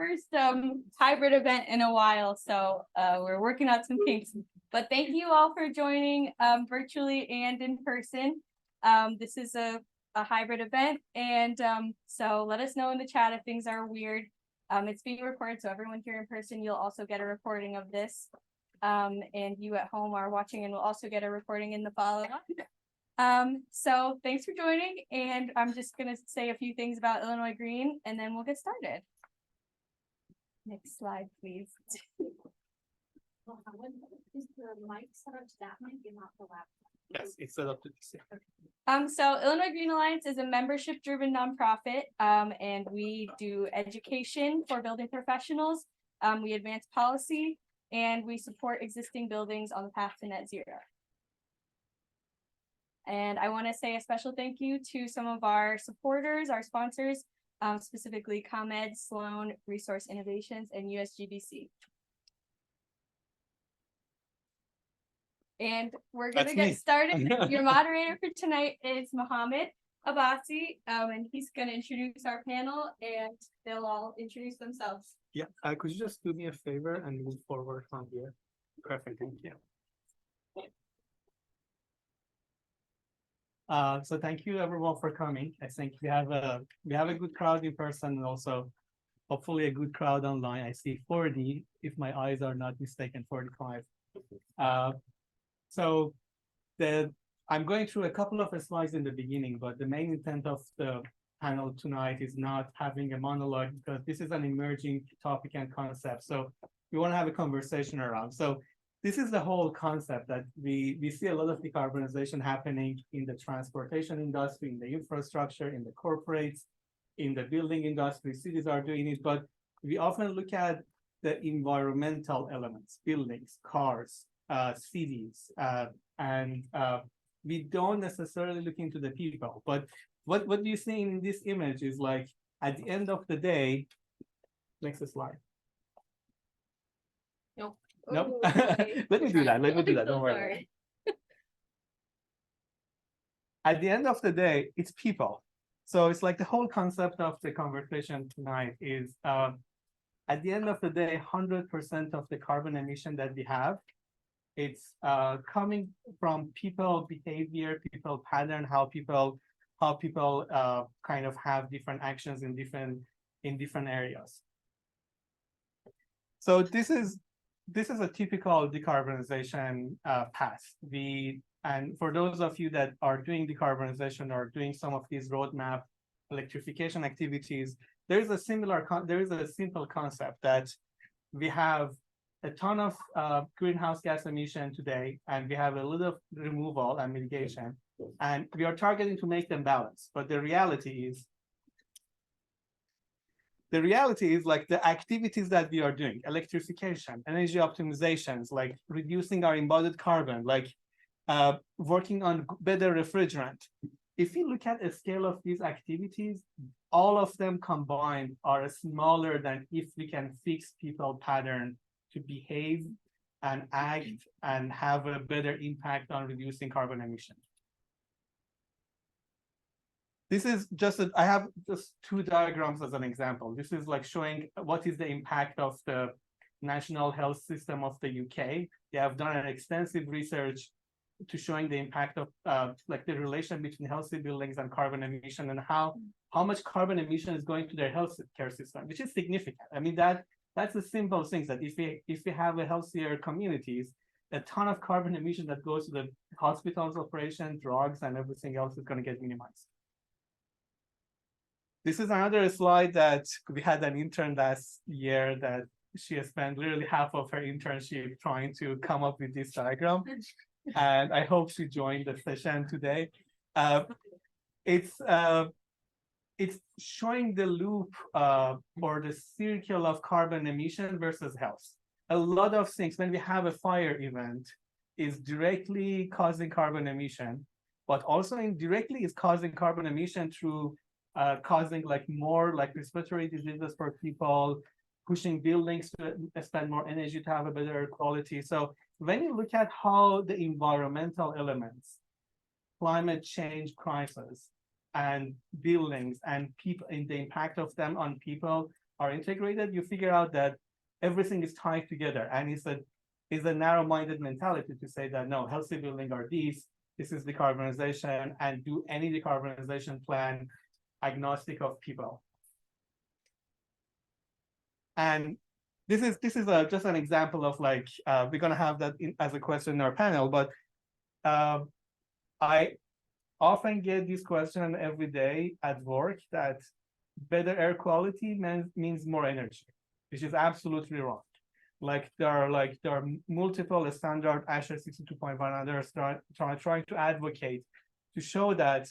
first hybrid event in a while, so we're working out some kinks. But thank you all for joining virtually and in person. This is a hybrid event, and so let us know in the chat if things are weird. It's being recorded, so everyone here in person, you'll also get a recording of this. And you at home are watching and will also get a recording in the follow-up. So thanks for joining, and I'm just gonna say a few things about Illinois Green, and then we'll get started. Next slide, please. Is the mic set up to that mic and not the laptop? Yes, it's set up to this. So Illinois Green Alliance is a membership-driven nonprofit, and we do education for building professionals. We advance policy, and we support existing buildings on the path to net zero. And I want to say a special thank you to some of our supporters, our sponsors, specifically ComEd, Sloan, Resource Innovations, and USGBC. And we're going to get started. Your moderator for tonight is Mohammed Abbasi, and he's going to introduce our panel, and they'll all introduce themselves. Yeah, could you just do me a favor and move forward from here? Perfect, thank you. So thank you everyone for coming. I think we have a good crowd in person, and also hopefully a good crowd online. I see 40, if my eyes are not mistaken, 45. So I'm going through a couple of slides in the beginning, but the main intent of the panel tonight is not having a monologue, because this is an emerging topic and concept. So we want to have a conversation around. So this is the whole concept that we see a lot of decarbonization happening in the transportation industry, in the infrastructure, in the corporates, in the building industry. Cities are doing it, but we often look at the environmental elements, buildings, cars, cities, and we don't necessarily look into the people. But what you see in this image is like, at the end of the day, next slide. Nope. Nope. Okay. Let me do that. Don't worry. Sorry. At the end of the day, it's people. So it's like the whole concept of the conversation tonight is, at the end of the day, 100% of the carbon emission that we have, it's coming from people behavior, people pattern, how people kind of have different actions in different areas. So this is a typical decarbonization path. And for those of you that are doing decarbonization or doing some of these roadmap electrification activities, there is a simple concept that we have a ton of greenhouse gas emission today, and we have a little removal and mitigation, and we are targeting to make them balance. But the reality is like the activities that we are doing, electrification, energy optimizations, like reducing our embodied carbon, like working on better refrigerant. If you look at a scale of these activities, all of them combined are smaller than if we can fix people pattern to behave and act and have a better impact on reducing carbon emission. This is I have just two diagrams as an example. This is like showing what is the impact of the National Health System of the UK. They have done an extensive research to showing the impact of like the relation between healthy buildings and carbon emission, and how much carbon emission is going to their health care system, which is significant. I mean, that's the simple things that if we have a healthier communities, a ton of carbon emission that goes to the hospitals operation, drugs, and everything else is going to get minimized. This is another slide that we had an intern last year that she has spent literally half of her internship trying to come up with this diagram. And I hope she joined the session today. It's showing the loop or the circle of carbon emission versus health. A lot of things, when we have a fire event, is directly causing carbon emission, but also indirectly is causing carbon emission through causing like more like respiratory diseases for people, pushing buildings to spend more energy to have a better quality. So when you look at how the environmental elements, climate change crisis, and buildings and people, and the impact of them on people are integrated, you figure out that everything is tied together. And it's a narrow-minded mentality to say that no, healthy building are these, this is decarbonization, and do any decarbonization plan agnostic of people. And this is just an example of like, we're gonna have that as a question in our panel, but I often get this question every day at work that better air quality means more energy, which is absolutely wrong. Like there are multiple standard ASHRAE 62.1 others trying to advocate to show that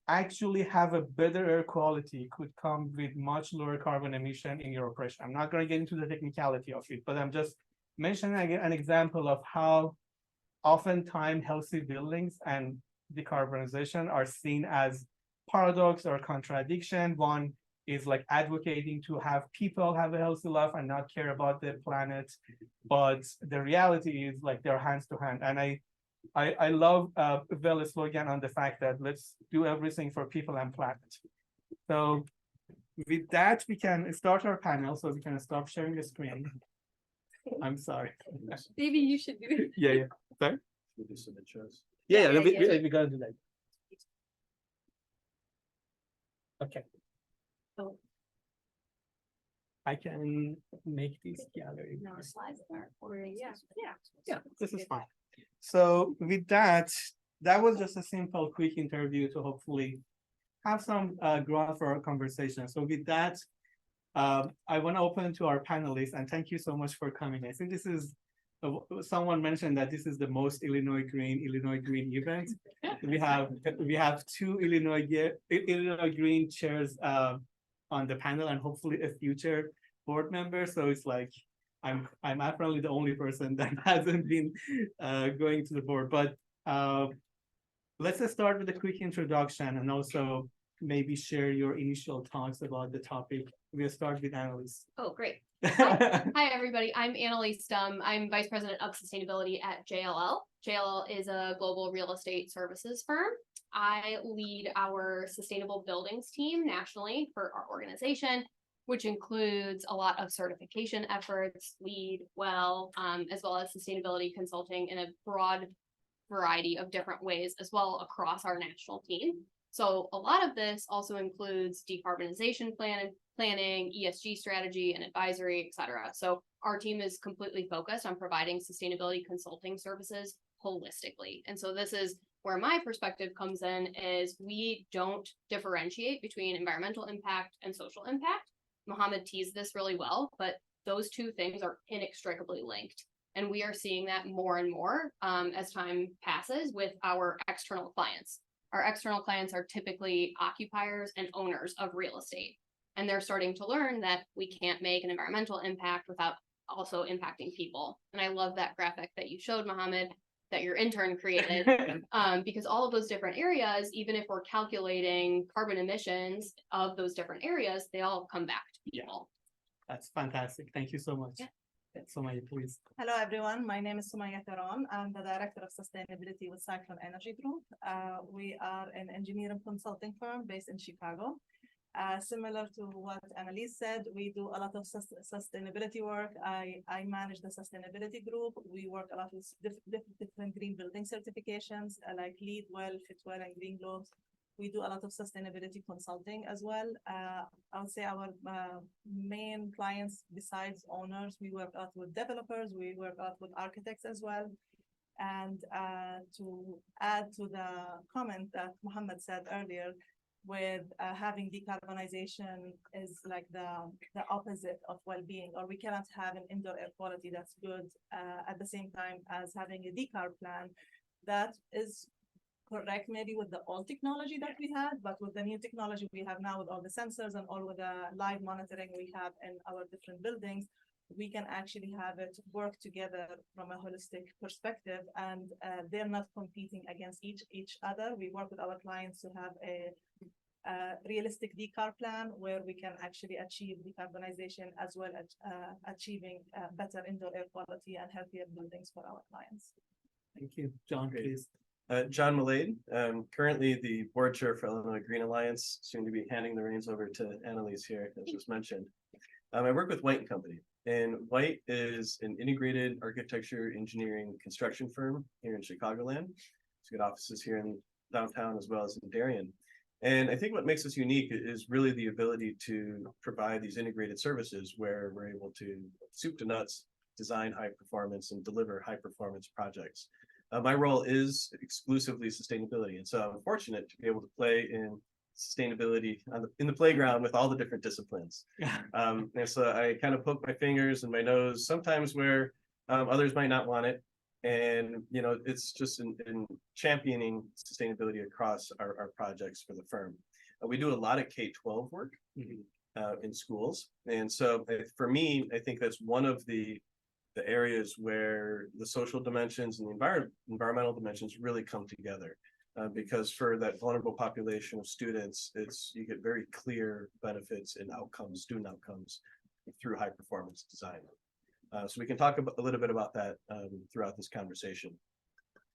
actually have a better air quality could come with much lower carbon emission in your operation. I'm not going to get into the technicality of it, but I'm just mentioning an example of how oftentimes healthy buildings and decarbonization are seen as paradox or contradiction. One is like advocating to have people have a healthy life and not care about the planet, but the reality is like they're hands to hand. And I love Vela's slogan on the fact that let's do everything for people and planet. So with that, we can start our panel, so we can stop sharing the screen. I'm sorry. Maybe you should do it. Yeah. Sorry? We do some intros. Yeah, Yeah, we gotta do that. Okay. Oh. I can make this gallery. No, slides are already. Yeah, this is fine. So with that, that was just a simple, quick interview to hopefully have some ground for our conversation. So with that, I want to open to our panelists, and thank you so much for coming. I think this is someone mentioned that this is the most Illinois Green event. We have two Illinois Green chairs on the panel, and hopefully a future board member. So it's like I'm apparently the only person that hasn't been going to the board. But let's just start with a quick introduction and also maybe share your initial thoughts about the topic. We'll start with Annalise. Oh, great. Hi, everybody. I'm Annalise Stum. I'm Vice President of Sustainability at JLL. JLL is a global real estate services firm. I lead our sustainable buildings team nationally for our organization, which includes a lot of certification efforts, LEED, WELL, as well as sustainability consulting in a broad variety of different ways as well across our national team. So a lot of this also includes decarbonization planning, ESG strategy and advisory, et cetera. So our team is completely focused on providing sustainability consulting services holistically. And so this is where my perspective comes in, is we don't differentiate between environmental impact and social impact. Mohammed teased this really well, but those two things are inextricably linked. And we are seeing that more and more as time passes with our external clients. Our external clients are typically occupiers and owners of real estate. And they're starting to learn that we can't make an environmental impact without also impacting people. And I love that graphic that you showed, Mohammed, that your intern created, because all of those different areas, even if we're calculating carbon emissions of those different areas, they all come back to people. That's fantastic. Thank you so much. Yeah. Sumaya, please. Hello, everyone. My name is Sumaya Karam. I'm the Director of Sustainability with Cyclone Energy Group. We are an engineering consulting firm based in Chicago. Similar to what Annalise said, we do a lot of sustainability work. I manage the sustainability group. We work a lot with different green building certifications like LEED, WELL, FitWell, and Green Globes. We do a lot of sustainability consulting as well. I would say our main clients besides owners, we work a lot with developers, we work a lot with architects as well. And to add to the comment that Mohammed said earlier, with having decarbonization is like the opposite of well-being, or we cannot have an indoor air quality that's good at the same time as having a decarb plan. That is correct maybe with the old technology that we had, but with the new technology we have now with all the sensors and all with the live monitoring we have in our different buildings, we can actually have it work together from a holistic perspective, and they're not competing against each other. We work with our clients to have a realistic decarb plan where we can actually achieve decarbonization as well as achieving better indoor air quality and healthier buildings for our clients. Thank you. John, please. John Millade, currently the board chair for Illinois Green Alliance, soon to be handing the reins over to Annalise here, as was mentioned. I work with White and Company, and White is an integrated architecture, engineering, construction firm here in Chicagoland. It's got offices here in downtown as well as in Darien. And I think what makes us unique is really the ability to provide these integrated services where we're able to soup to nuts, design high performance and deliver high performance projects. My role is exclusively sustainability. And so I'm fortunate to be able to play in sustainability in the playground with all the different disciplines. And so I kind of poke my fingers and my nose sometimes where others might not want it. And, you know, it's just in championing sustainability across our projects for the firm. We do a lot of K-12 work in schools. And so for me, I think that's one of the areas where the social dimensions and the environmental dimensions really come together. Because for that vulnerable population of students, you get very clear benefits and outcomes, student outcomes, through high performance design. So we can talk a little bit about that throughout this conversation.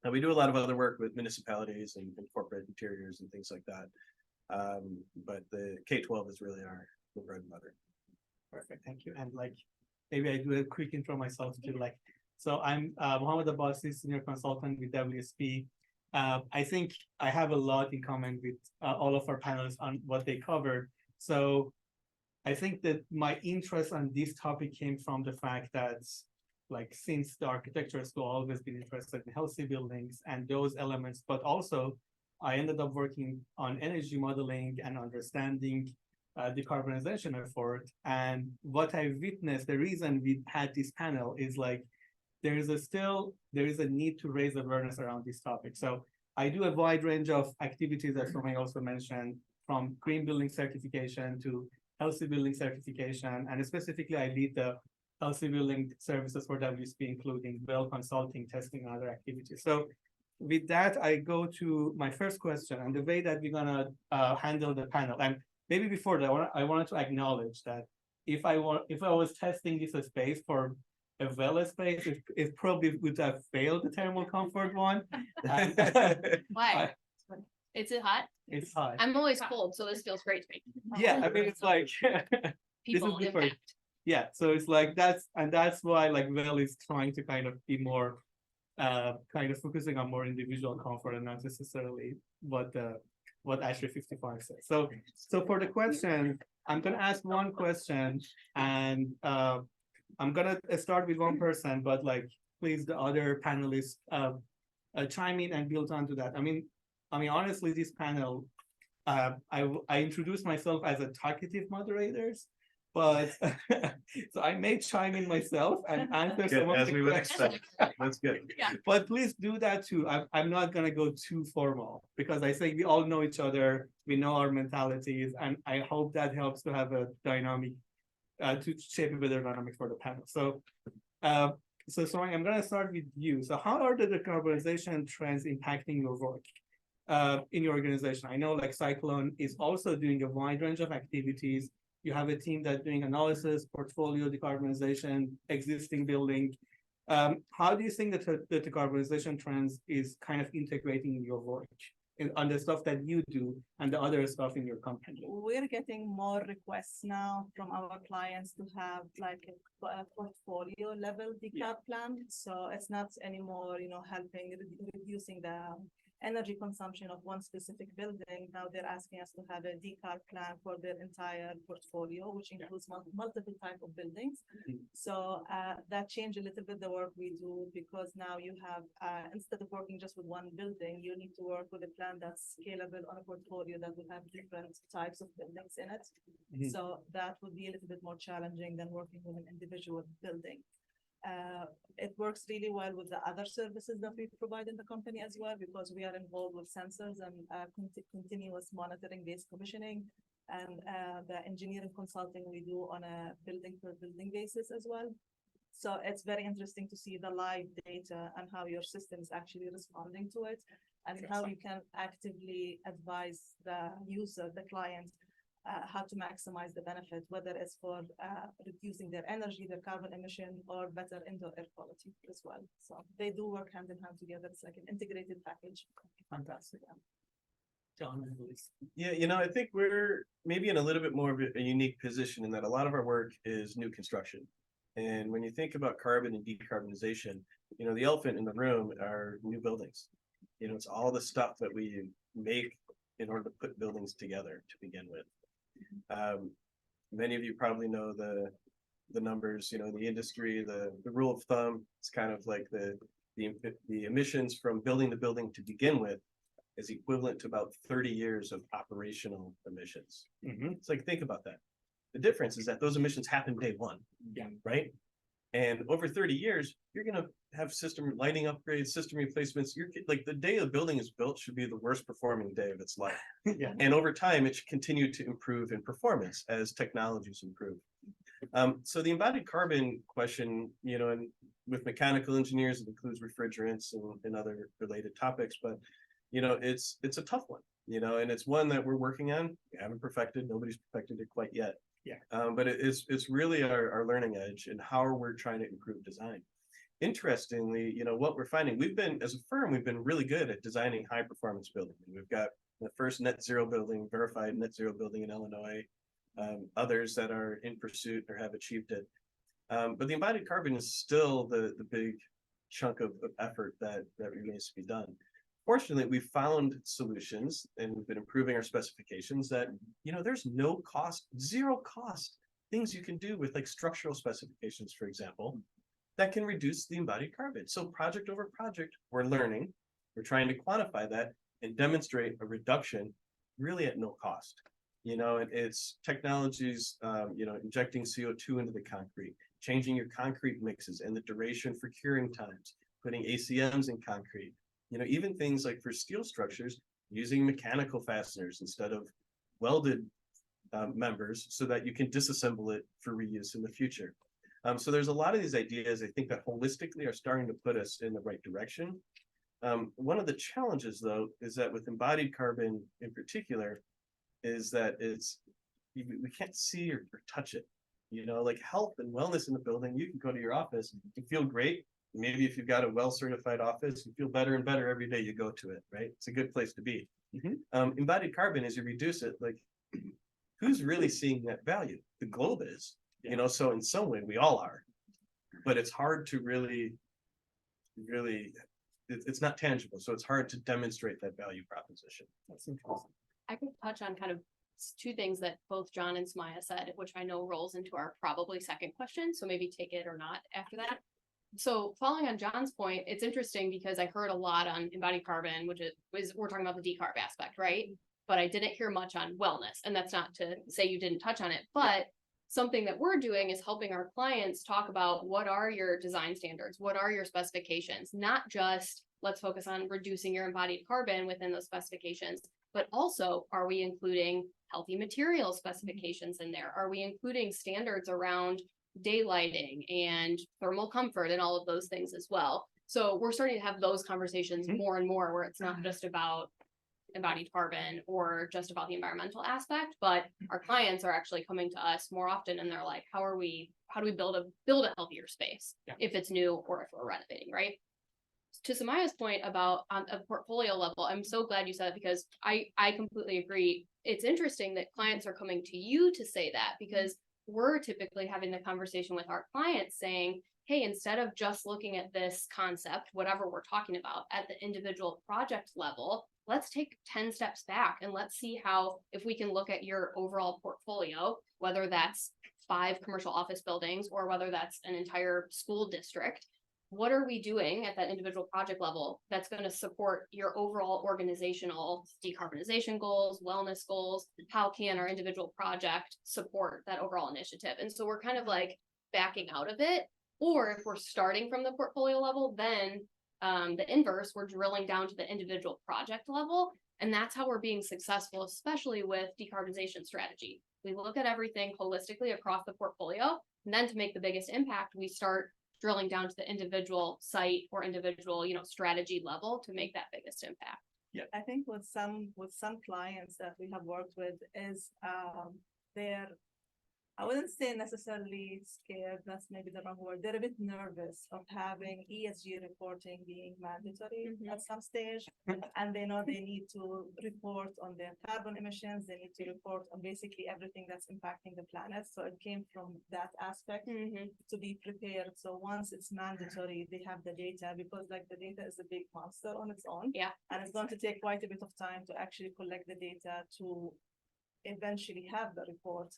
And we do a lot of other work with municipalities and corporate interiors and things like that. But the K-12 is really our bread and butter. Perfect, thank you. And like, maybe I do a quick intro myself too. Like, so I'm Mohammed Abbasi, senior consultant with WSP. I think I have a lot in common with all of our panelists on what they covered. So I think that my interest on this topic came from the fact that, like, since the architecture school, I've always been interested in healthy buildings and those elements, but also I ended up working on energy modeling and understanding decarbonization effort. And what I witnessed, the reason we had this panel is like, there is a need to raise awareness around this topic. So I do a wide range of activities, as Somay also mentioned, from green building certification to healthy building certification. And specifically, I lead the healthy building services for WSP, including well consulting, testing, and other activities. So with that, I go to my first question and the way that we're gonna handle the panel. And maybe before that, I wanted to acknowledge that if I was testing this space for a well space, it probably would have failed the thermal comfort one. Why? Is it hot? It's hot. I'm always cold, so this feels great to me. Yeah, I mean, it's like, People the first- impact. yeah, so it's like that's why like Well is trying to kind of be more kind of focusing on more individual comfort and not necessarily what ASHRAE 55 says. So for the question, I'm gonna ask one question and I'm gonna start with one person, but like please the other panelists chime in and build onto that. I mean honestly, this panel, I introduced myself as a talkative moderators, but so I may chime in myself and answer Good, some of as the we would questions. expect. That's good. But please do that too. I'm not gonna go too formal because I think we all know each other, we know our mentalities, and I hope that helps to have a dynamic, to shape a better dynamic for the panel. So, Sonia, I'm gonna start with you. So how are the decarbonization trends impacting your work in your organization? I know like Cyclone is also doing a wide range of activities. You have a team that's doing analysis, portfolio decarbonization, existing building. How do you think that the decarbonization trends is kind of integrating in your work on the stuff that you do and the other stuff in your company? We're getting more requests now from our clients to have like a portfolio level decarb plan. So it's not anymore, helping reducing the energy consumption of one specific building. Now they're asking us to have a decarb plan for their entire portfolio, which includes multiple type of buildings. So that changed a little bit the work we do, because now you have, instead of working just with one building, you need to work with a plan that's scalable on a portfolio that will have different types of buildings in it. So that would be a little bit more challenging than working with an individual building. It works really well with the other services that we provide in the company as well, because we are involved with sensors and continuous monitoring based commissioning, and the engineering consulting we do on a building per building basis as well. So it's very interesting to see the live data and how your system is actually responding to it, and how you can actively advise the user, the client, how to maximize the benefit, whether it's for reducing their energy, their carbon emission, or better indoor air quality as well. So they do work hand in hand together. It's like an integrated package. Fantastic. John, please. Yeah, I think we're maybe in a little bit more of a unique position in that a lot of our work is new construction. And when you think about carbon and decarbonization, the elephant in the room are new buildings. It's all the stuff that we make in order to put buildings together to begin with. Many of you probably know the numbers, the industry, the rule of thumb. It's kind of like the emissions from building the building to begin with is equivalent to about 30 years of operational emissions. It's like, think about that. The difference is that those emissions happen day one, right? And over 30 years, you're going to have system lighting upgrades, system replacements. You're like, the day the building is built should be the worst performing day of its life. And over time, it should continue to improve in performance as technologies improve. So the embodied carbon question, and with mechanical engineers, it includes refrigerants and other related topics, but it's a tough one, and it's one that we're working on. We haven't perfected, nobody's perfected it quite yet. But it's really our learning edge and how we're trying to improve design. Interestingly, what we're finding, as a firm, we've been really good at designing high performance buildings. We've got the first net zero building, verified net zero building in Illinois, others that are in pursuit or have achieved it. But the embodied carbon is still the big chunk of effort that remains to be done. Fortunately, we've found solutions and we've been improving our specifications that, there's no cost, zero cost things you can do with like structural specifications, for example, that can reduce the embodied carbon. So project over project, we're learning, we're trying to quantify that and demonstrate a reduction really at no cost. It's technologies, injecting CO2 into the concrete, changing your concrete mixes and the duration for curing times, putting ACMs in concrete, even things like for steel structures, using mechanical fasteners instead of welded members so that you can disassemble it for reuse in the future. So there's a lot of these ideas, I think, that holistically are starting to put us in the right direction. One of the challenges, though, is that with embodied carbon in particular, is that we can't see or touch it. Like health and wellness in the building, you can go to your office and feel great. Maybe if you've got a well-certified office, you feel better and better every day you go to it, right? It's a good place to be. Embodied carbon, as you reduce it, like who's really seeing that value? The globe is, so in some way we all are, but it's hard to really, it's not tangible. So it's hard to demonstrate that value proposition. That's interesting. I could touch on kind of two things that both John and Sumaya said, which I know rolls into our probably second question. So maybe take it or not after that. So following on John's point, it's interesting because I heard a lot on embodied carbon, which is we're talking about the decarb aspect, right? But I didn't hear much on wellness. And that's not to say you didn't touch on it, but something that we're doing is helping our clients talk about what are your design standards? What are your specifications? Not just let's focus on reducing your embodied carbon within those specifications, but also are we including healthy material specifications in there? Are we including standards around daylighting and thermal comfort and all of those things as well? So we're starting to have those conversations more and more where it's not just about embodied carbon or just about the environmental aspect, but our clients are actually coming to us more often and they're like, how do we build a healthier space if it's new or if we're renovating, right? To Samaya's point about on a portfolio level, I'm so glad you said it because I completely agree. It's interesting that clients are coming to you to say that because we're typically having the conversation with our clients saying, hey, instead of just looking at this concept, whatever we're talking about at the individual project level, let's take 10 steps back and let's see how, if we can look at your overall portfolio, whether that's 5 commercial office buildings or whether that's an entire school district, what are we doing at that individual project level that's going to support your overall organizational decarbonization goals, wellness goals? How can our individual project support that overall initiative? And so we're kind of like backing out of it. Or if we're starting from the portfolio level, then the inverse, we're drilling down to the individual project level. And that's how we're being successful, especially with decarbonization strategy. We look at everything holistically across the portfolio. And then to make the biggest impact, we start drilling down to the individual site or individual, strategy level to make that biggest impact. Yeah, I think with some clients that we have worked with is they're I wouldn't say necessarily scared, that's maybe the wrong word. They're a bit nervous of having ESG reporting being mandatory at some stage. And they know they need to report on their carbon emissions, they need to report on basically everything that's impacting the planet. So it came from that aspect to be prepared. So once it's mandatory, they have the data, because like the data is a big monster on its own. Yeah. And it's going to take quite a bit of time to actually collect the data to eventually have the report.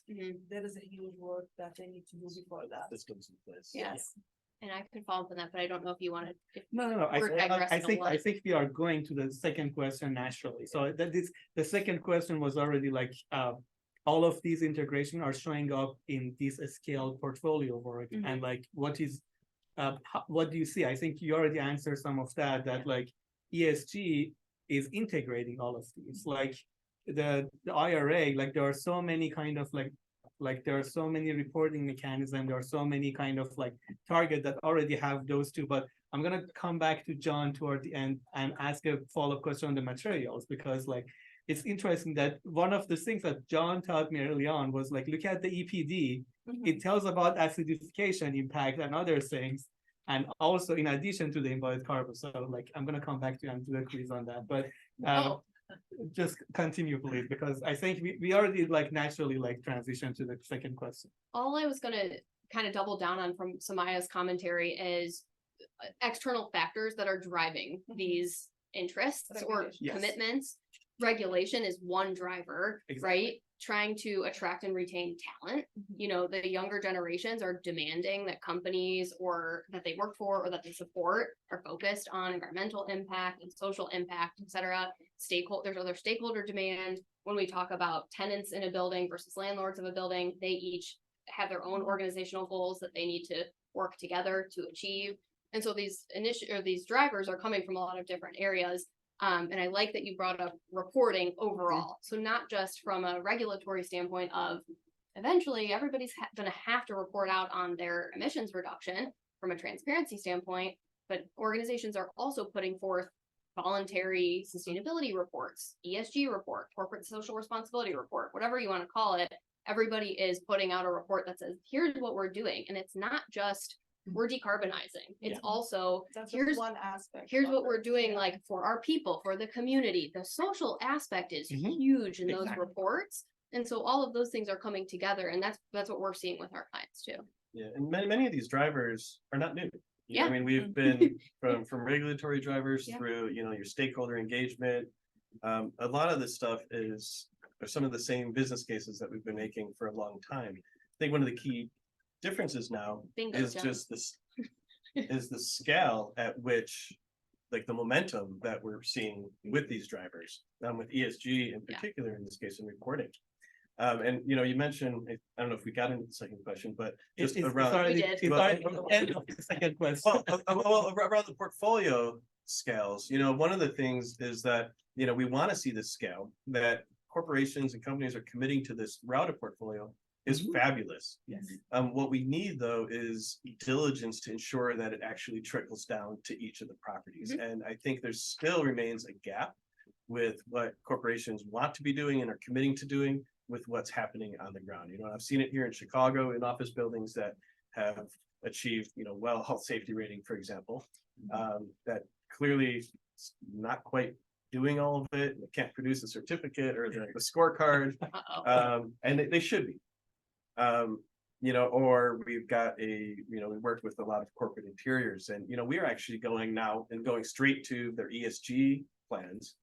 There is a huge work that they need to do before that. Systems in place. Yes. And I could follow up on that, but I don't know if you wanted. No. We're digressing a I lot. think we are going to the second question naturally. So the second question was already like, all of these integration are showing up in this scale portfolio work, and like, what do you see? I think you already answered some of that. That like ESG is integrating all of these. Like the IRA, like there are so many kind of like there are so many reporting mechanisms, there are so many kind of like target that already have those two. But I'm gonna come back to John toward the end and ask a follow-up question on the materials, because like it's interesting that one of the things that John taught me early on was like, look at the EPD. It tells about acidification impact and other things, and also in addition to the embodied carbon. So like I'm gonna come back to you and do a quiz on that, but just continue, please, because I think we already like naturally like transition to the second question. All I was gonna kind of double down on from Samaya's commentary is external factors that are driving these interests or Yes. commitments. Regulation is one driver, Exactly. right? Trying to attract and retain talent. You know, the younger generations are demanding that companies or that they work for or that they support are focused on environmental impact and social impact, et cetera. There's other stakeholder demand. When we talk about tenants in a building versus landlords of a building, they each have their own organizational goals that they need to work together to achieve. And so these these drivers are coming from a lot of different areas. And I like that you brought up reporting overall. So not just from a regulatory standpoint of eventually everybody's going to have to report out on their emissions reduction from a transparency standpoint, but organizations are also putting forth voluntary sustainability reports, ESG report, corporate social responsibility report, whatever you want to call it. Everybody is putting out a report that says, here's what we're doing. And it's not just we're decarbonizing. It's also That's here's just one aspect. here's of what we're it. doing, Yeah. like for our people, for the community. The social aspect is huge in those Exactly. reports. And so all of those things are coming together, and that's what we're seeing with our clients too. Yeah, and many of these drivers are not new. Yeah. I mean, we've been from regulatory drivers Yeah. through, your stakeholder engagement. A lot of this stuff are some of the same business cases that we've been making for a long time. I think one of the key differences now Bingo, is John. just this is the scale at which, like the momentum that we're seeing with these drivers, with ESG in particular in this case in reporting. And you mentioned, I don't know if we got into the second question, but just around We did. End of the second question. well, around the portfolio scales, one of the things is that, we want to see this scale that corporations and companies are committing to this routed portfolio is fabulous. Yes. What we need though is diligence to ensure that it actually trickles down to each of the properties. And I think there still remains a gap with what corporations want to be doing and are committing to doing with what's happening on the ground. I've seen it here in Chicago in office buildings that have achieved, well health safety rating, for example, that clearly not quite doing all of it. They can't produce a certificate or the scorecard, and they should be. Or we've got we worked with a lot of corporate interiors, and we're actually going straight to their ESG plans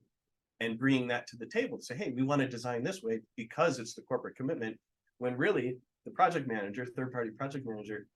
and bringing that to the table to say, hey, we want to design this way because it's the corporate commitment, when really the project manager, third-party project manager,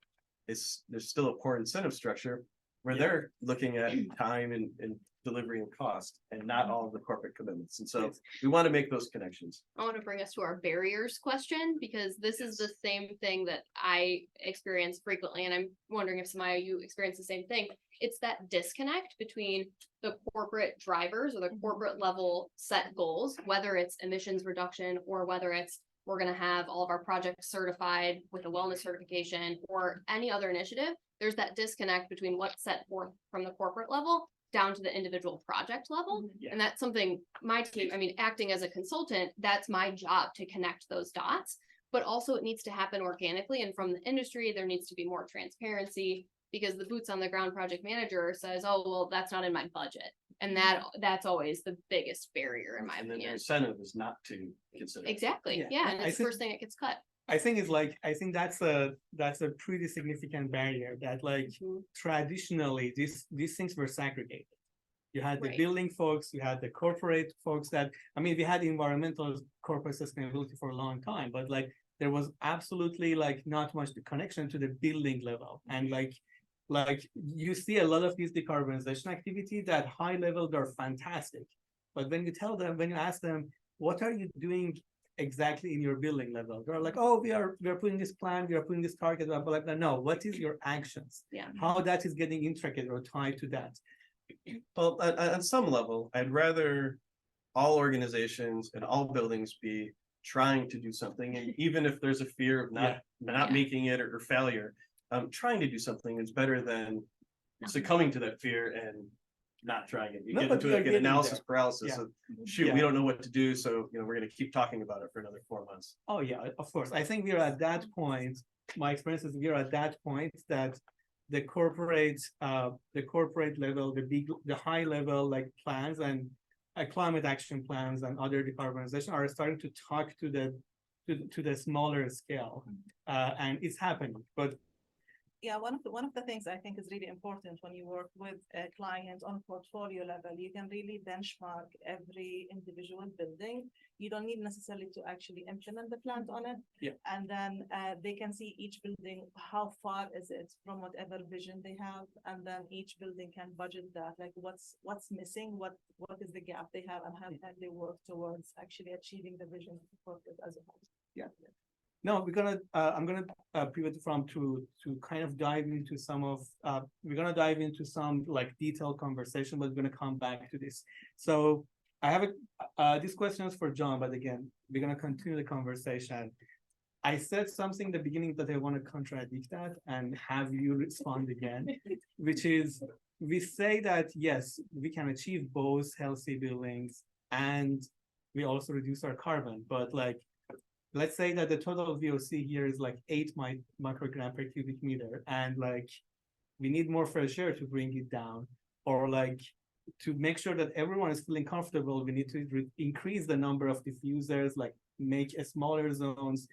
there's still a poor incentive structure where they're looking at time and delivery and cost and not all of the corporate commitments. And so we want to make those connections. I want to bring us to our barriers question, because this is the same thing that I experience frequently. And I'm wondering if Samaya, you experience the same thing. It's that disconnect between the corporate drivers or the corporate level set goals, whether it's emissions reduction or whether it's we're going to have all of our projects certified with a wellness certification or any other initiative. There's that disconnect between what's set forth from the corporate level down to the individual project level. Yeah. And that's something my team, acting as a consultant, that's my job to connect those dots. but also it needs to happen organically. And from the industry, there needs to be more transparency, because the boots on the ground project manager says, oh, well, that's not in my budget. And that's always the biggest barrier, in my And then their opinion. incentive is not to consider. Exactly. Yeah. Yeah. And I it's the think- first thing that gets cut. I think that's a pretty significant barrier that like traditionally these things were segregated. You had the Right. building folks, you had the corporate folks that, I mean, we had environmental corporate sustainability for a long time, but like there was absolutely like not much connection to the building level. And like you see a lot of these decarbonization activities at high level, they're fantastic. But when you ask them, what are you doing exactly in your building level? They're like, oh, we are putting this plan, we are putting this target, but like, no, what is your actions? Yeah. How that is getting intricate or tied to that? Well, on some level, I'd rather all organizations and all buildings be trying to do something, and even if there's a fear of not Yeah. making it or failure, trying to do something is better than No. succumbing to that fear and not trying it. You No, get but into we are an getting analysis there. paralysis Yeah. of, shoot, Yeah. we don't know what to do, so we're gonna keep talking about it for another 4 months. Oh yeah, of course. I think we're at that point. My experience is we're at that point that the corporate level, the high level like plans and climate action plans and other decarbonization are starting to talk to the smaller scale, and it's happening. But Yeah, one of the things I think is really important when you work with a client on a portfolio level, you can really benchmark every individual building. You don't need necessarily to actually implement the plant on it. Yeah. And then they can see each building, how far is it from whatever vision they have, and then each building can budget that, like what's missing, what is the gap they have, and how can they work towards actually achieving the vision of the corporate as a whole. Yeah. No, I'm gonna pivot from to kind of dive into we're gonna dive into some like detailed conversation, but we're gonna come back to this. So I have this question is for John, but again, we're gonna continue the conversation. I said something in the beginning that I want to contradict that and have you respond again, which is we say that yes, we can achieve both healthy buildings and we also reduce our carbon, but like let's say that the total VOC here is like 8 microgram per cubic meter, and like we need more fresh air to bring it down, or like to make sure that everyone is feeling comfortable, we need to increase the number of diffusers, like make a smaller zones.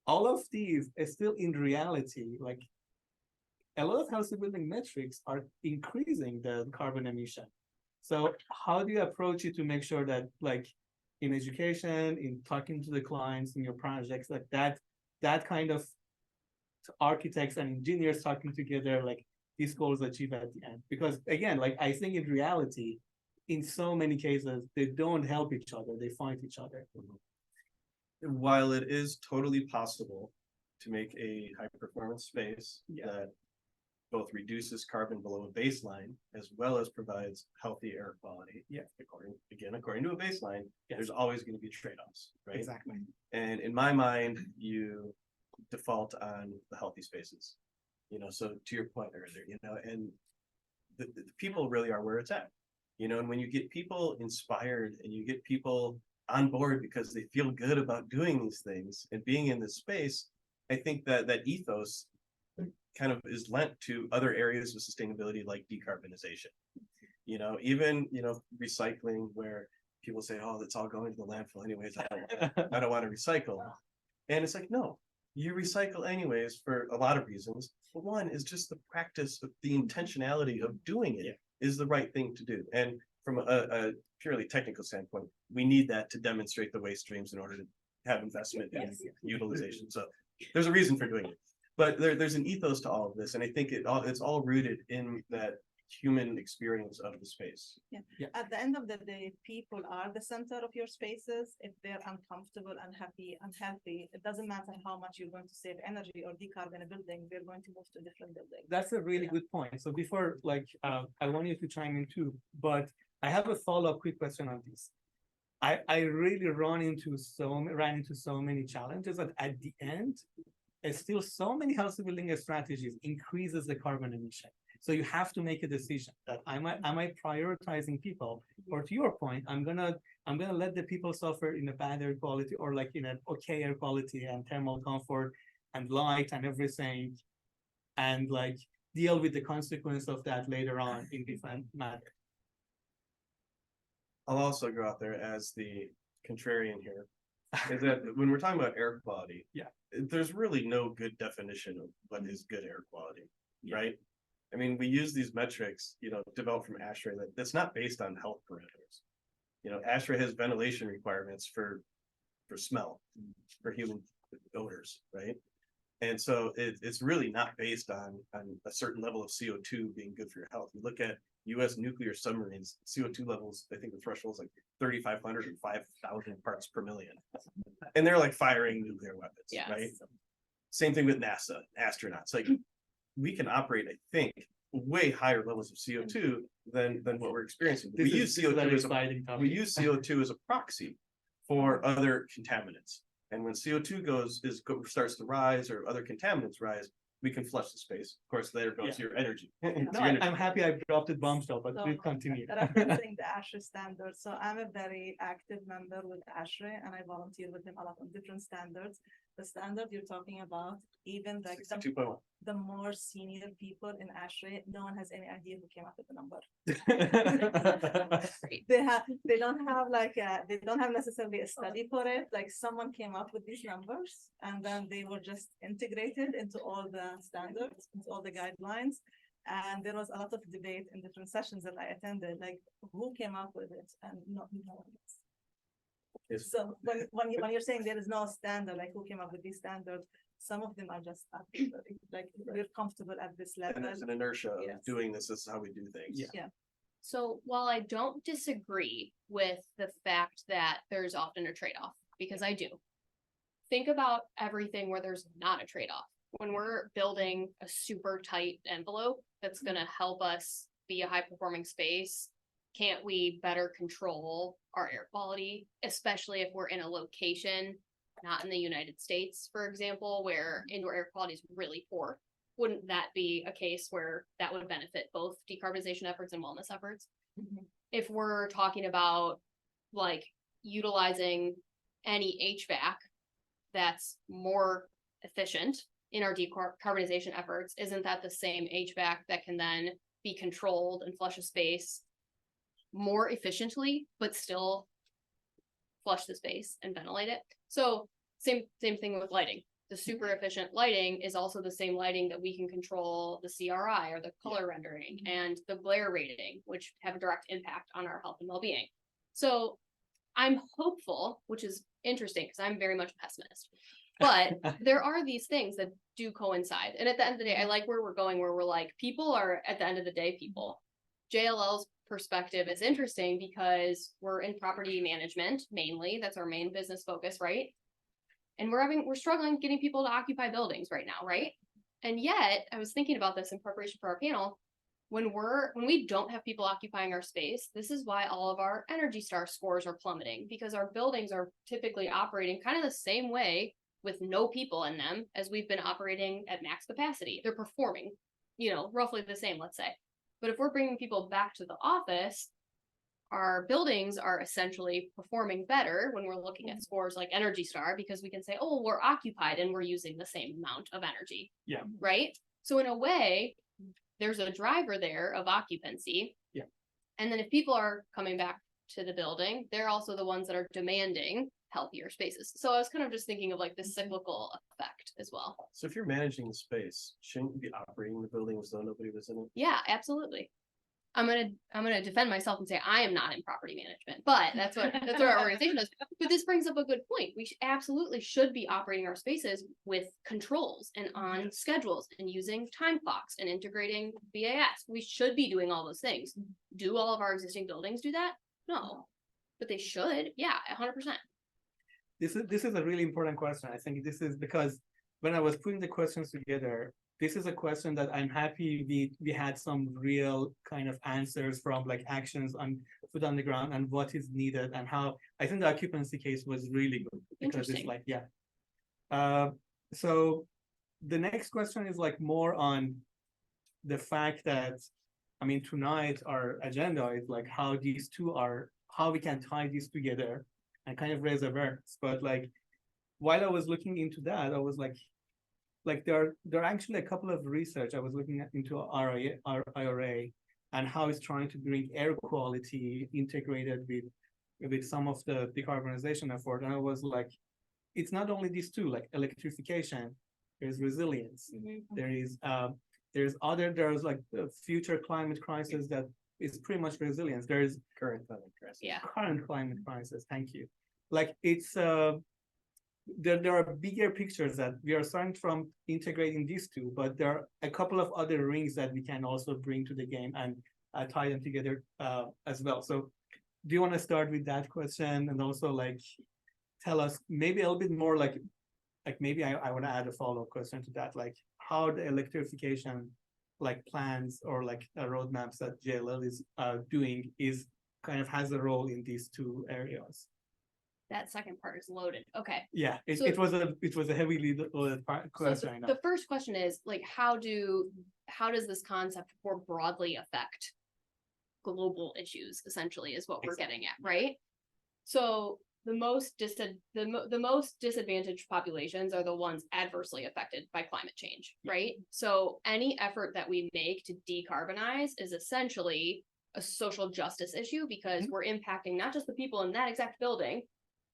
All of these is still in reality, like a lot of healthy building metrics are increasing the carbon emission. So how do you approach it to make sure that like in education, in talking to the clients in your projects, like that kind of architects and engineers talking together, like these goals achieved at the end? Because again, like I think in reality, in so many cases, they don't help each other, they fight each other. While it is totally possible to make a high performance space that both reduces carbon below a baseline as well as provides healthy air quality. Yeah. According to a baseline, there's always going to be trade-offs, right? Exactly. And in my mind, you default on the healthy spaces. So to your point earlier, and the people really are where it's at. And when you get people inspired and you get people on board because they feel good about doing these things and being in this space, I think that ethos kind of is lent to other areas of sustainability like decarbonization. Even recycling, where people say, oh, that's all going to the landfill anyways, I don't want to recycle. And it's like, no, you recycle anyways for a lot of reasons, but one is just the practice of the intentionality of doing it is the right thing to do. And from a purely technical standpoint, we need that to demonstrate the waste streams in order to have investment and utilization. So there's a reason for doing it. But there's an ethos to all of this, and I think it's all rooted in that human experience of the space. Yeah. At the end of the day, people are the center of your spaces. If they're uncomfortable, unhealthy, it doesn't matter how much you're going to save energy or decarbon a building, they're going to move to a different building. That's a really good point. So before, like, I want you to chime in too, but I have a follow-up quick question on this. I really ran into so many challenges that at the end, still so many healthy building strategies increases the carbon emission. So you have to make a decision that am I prioritizing people, or to your point, I'm gonna let the people suffer in a bad air quality or like in an okay air quality and thermal comfort and light and everything, and like deal with the consequence of that later on in different manner. I'll also go out there as the contrarian here, is that when we're talking about air quality, Yeah. there's really no good definition of what is good air quality, Yeah. right? I mean, we use these metrics, developed from ASHRAE that's not based on health parameters. ASHRAE has ventilation requirements for smell, for human odors, right? And so it's really not based on a certain level of CO2 being good for your health. You look at US nuclear submarines, CO2 levels, I think the threshold is like 3,500 and 5,000 parts per million. And they're like firing nuclear weapons, Yes. right? Same thing with NASA, astronauts. Like we can operate, I think, way higher levels of CO2 than what we're experiencing. We use CO2 as a proxy for other contaminants. And when CO2 starts to rise or other contaminants rise, we can flush the space. Of course, there goes your energy. No, I'm happy I dropped it bombshell, but So, please continue. referencing the ASHRAE standards. So I'm a very active member with ASHRAE and I volunteer with them a lot on different standards. The standard you're talking about, even like 62.1. the more senior people in ASHRAE, no one has any idea who came up with the number. Great. They don't have necessarily a study for it. Like someone came up with these numbers and then they were just integrated into all the standards, into all the guidelines. And there was a lot of debate in different sessions that I attended, like who came up with it, and no one else. Yes. So when you're saying there is no standard, like who came up with these standards, some of them are just arbitrary, like we're comfortable at this level. And there's an inertia of Yes. doing this is how we do things. Yeah. So while I don't disagree with the fact that there's often a trade-off, because I do, think about everything where there's not a trade-off. When we're building a super tight envelope that's going to help us be a high-performing space, can't we better control our air quality, especially if we're in a location, not in the United States, for example, where indoor air quality is really poor? Wouldn't that be a case where that would benefit both decarbonization efforts and wellness efforts? Mhm. If we're talking about like utilizing any HVAC that's more efficient in our decarbonization efforts, isn't that the same HVAC that can then be controlled and flush a space more efficiently, but still flush the space and ventilate it? So same thing with lighting. The super efficient lighting is also the same lighting that we can control the CRI or the color rendering and the glare rating, which have a direct impact on our health and well-being. So I'm hopeful, which is interesting because I'm very much a pessimist, but there are these things that do coincide. And at the end of the day, I like where we're going, where we're like, people are at the end of the day, people. JLL's perspective is interesting because we're in property management mainly. That's our main business focus, right? And we're struggling getting people to occupy buildings right now, right? And yet, I was thinking about this in preparation for our panel. When we don't have people occupying our space, this is why all of our Energy Star scores are plummeting, because our buildings are typically operating kind of the same way with no people in them as we've been operating at max capacity. They're performing, roughly the same, let's say. But if we're bringing people back to the office, our buildings are essentially performing better when we're looking at scores like Energy Star, because we can say, oh, we're occupied and we're using the same amount of energy. Yeah. Right? So in a way, there's a driver there of occupancy. Yeah. And then if people are coming back to the building, they're also the ones that are demanding healthier spaces. So I was kind of just thinking of like this cyclical effect as well. So if you're managing the space, shouldn't you be operating the building as though nobody was in it? Yeah, absolutely. I'm gonna defend myself and say I am not in property management, but that's what our organization does. But this brings up a good point. We absolutely should be operating our spaces with controls and on schedules and using time clocks and integrating BAS. We should be doing all those things. Do all of our existing buildings do that? No, but they should. Yeah, 100%. This is a really important question. I think this is because when I was putting the questions together, this is a question that I'm happy we had some real kind of answers from, like actions on foot on the ground and what is needed and how. I think the occupancy case was really good because it's like, yeah. So the next question is like more on the fact that, I mean, tonight our agenda is like how these two are, how we can tie these together and kind of raise awareness. But like, while I was looking into that, I was like there are actually a couple of research I was looking at into IRA and how it's trying to bring air quality integrated with some of the decarbonization effort. And I was like, it's not only these two, like electrification, there's resilience, there's like the future climate crisis that is pretty much resilience. There's Current climate crisis. Yeah. current climate crisis. Thank you. Like it's there are bigger pictures that we are starting from integrating these two, but there are a couple of other rings that we can also bring to the game and tie them together as well. So do you want to start with that question and also like tell us maybe a little bit more like maybe I want to add a follow-up question to that, like how the electrification like plans or like roadmaps that JLL is doing is kind of has a role in these two areas. That second part is loaded. Okay. Yeah, So- it was a heavily loaded So question. I know. the first question is like, how does this concept more broadly affect global issues, essentially, is what we're getting at, right? So the most disadvantaged populations are the ones adversely affected by climate change, right? So any effort that we make to decarbonize is essentially a social justice issue because we're impacting not just the people in that exact building,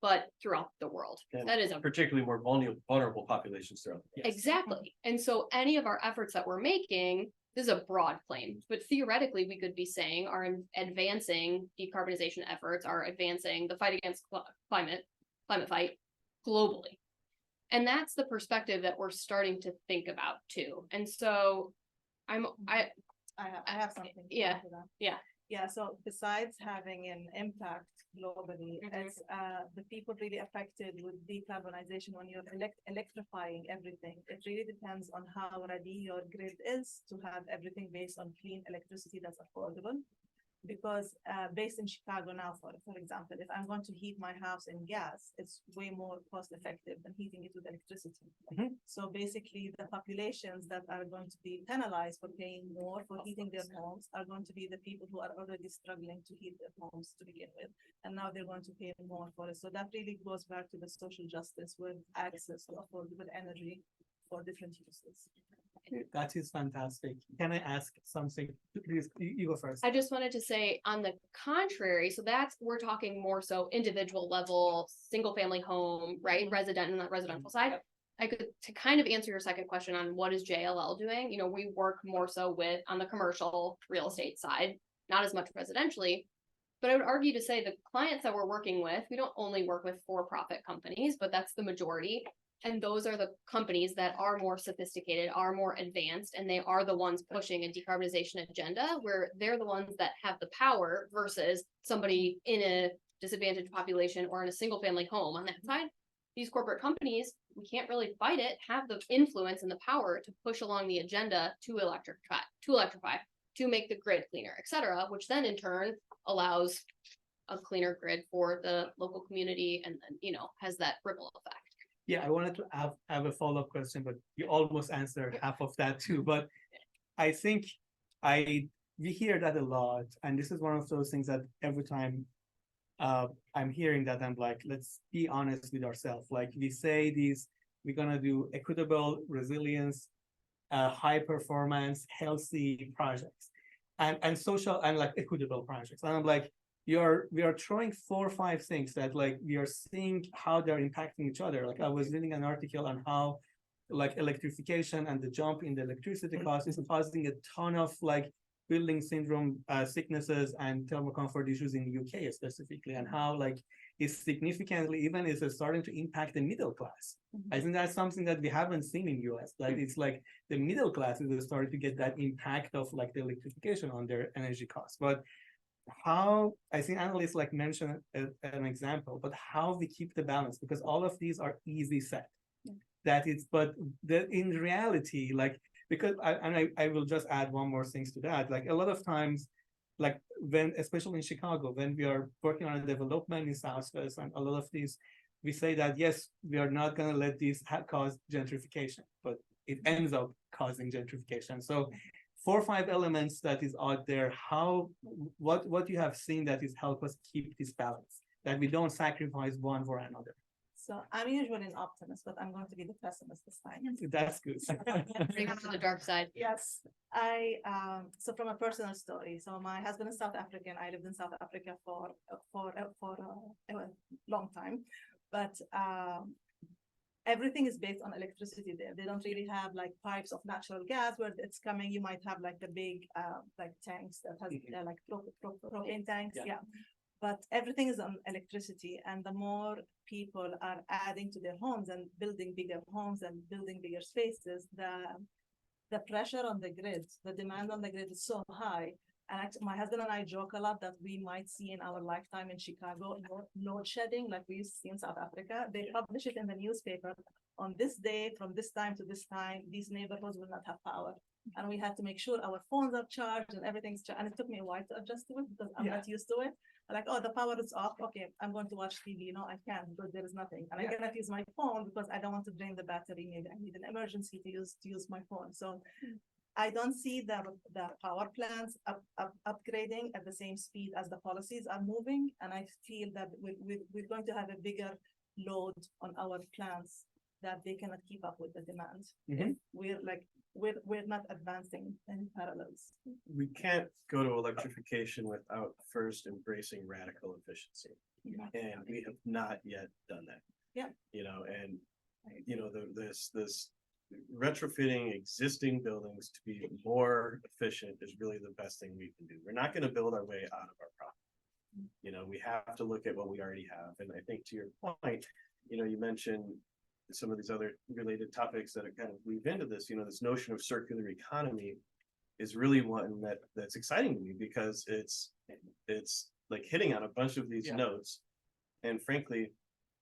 but throughout the world. And That is a particularly more vulnerable populations throughout. Yes. exactly. And so any of our efforts that we're making, this is a broad claim, but theoretically we could be saying are advancing decarbonization efforts, are advancing the fight against climate fight globally. And that's the perspective that we're starting to think about too. And so I have something. to Yeah, add to that. yeah. Yeah, so besides having an impact globally, it's the people really affected with decarbonization when you're electrifying everything. It really depends on how ready your grid is to have everything based on clean electricity that's affordable. Because based in Chicago now, for example, if I'm going to heat my house in gas, it's way more cost effective than heating it with electricity. So basically, the populations that are going to be penalized for paying more for heating their homes are going to be the people who are already struggling to heat their homes to begin with. And now they're going to pay more for it. So that really goes back to the social justice with access to affordable energy for different uses. That is fantastic. Can I ask something? Please, you go first. I just wanted to say on the contrary, so we're talking more so individual level, single family home, right? Resident on the residential side. To kind of answer your second question on what is JLL doing, we work more so with on the commercial real estate side, not as much residentially. But I would argue to say the clients that we're working with, we don't only work with for-profit companies, but that's the majority. And those are the companies that are more sophisticated, are more advanced, and they are the ones pushing a decarbonization agenda where they're the ones that have the power versus somebody in a disadvantaged population or in a single family home on that side. These corporate companies, we can't really fight it, have the influence and the power to push along the agenda to electrify, to make the grid cleaner, et cetera, which then in turn allows a cleaner grid for the local community and then, has that ripple effect. Yeah, I wanted to have a follow-up question, but you almost answered half of that too. But I think we hear that a lot, and this is one of those things that every time I'm hearing that, I'm like, let's be honest with ourselves. Like we say we're gonna do equitable, resilience, high performance, healthy projects, and social and like equitable projects. And I'm like, we are throwing 4 or 5 things that like we are seeing how they're impacting each other. Like I was reading an article on how like electrification and the jump in the electricity cost is causing a ton of like building syndrome sicknesses and thermal comfort issues in the UK specifically, and how like it's significantly even is starting to impact the middle class. I think that's something that we haven't seen in US. Like it's like the middle class is starting to get that impact of like the electrification on their energy costs. But how I think analysts like mentioned an example, but how we keep the balance, because all of these are easy set. That it's, but in reality, like, because I will just add one more things to that. Like a lot of times, like when, especially in Chicago, when we are working on a development in Southwest and a lot of these, we say that, yes, we are not going to let these cause gentrification, but it ends up causing gentrification. So 4 or 5 elements that is out there, what you have seen that is help us keep this balance, that we don't sacrifice one for another. So I'm usually an optimist, but I'm going to be the pessimist this time. That's good. Bring it to the dark side. Yes, so from a personal story, so my husband is South African. I lived in South Africa for a long time, but everything is based on electricity there. They don't really have like pipes of natural gas where it's coming. You might have like the big like tanks that has like propane tanks, yeah. But everything is on electricity, and the more people are adding to their homes and building bigger homes and building bigger spaces, the pressure on the grid, the demand on the grid is so high. And actually, my husband and I joke a lot that we might see in our lifetime in Chicago load shedding like we used to see in South Africa. They publish it in the newspaper. On this day, from this time to this time, these neighborhoods will not have power. And we had to make sure our phones are charged and everything's charged. And it took me a while to adjust to it because I'm not used to it. Like, oh, the power is off. Okay, I'm going to watch TV. No, I can't because there is nothing. And I cannot use my phone because I don't want to drain the battery. Maybe I need an emergency to use my phone. So I don't see the power plants upgrading at the same speed as the policies are moving. And I feel that we're going to have a bigger load on our plants that they cannot keep up with the demand. If we're not advancing in parallels. We can't go to electrification without first embracing radical efficiency. And we have not yet done that. Yeah. You know, and you know, this retrofitting existing buildings to be more efficient is really the best thing we can do. We're not going to build our way out of our problem. You know, we have to look at what we already have. And I think to your point, you know, you mentioned some of these other related topics that are kind of weave into this, you know, this notion of circular economy is really one that's exciting to me because it's like hitting on a bunch of these notes. And frankly,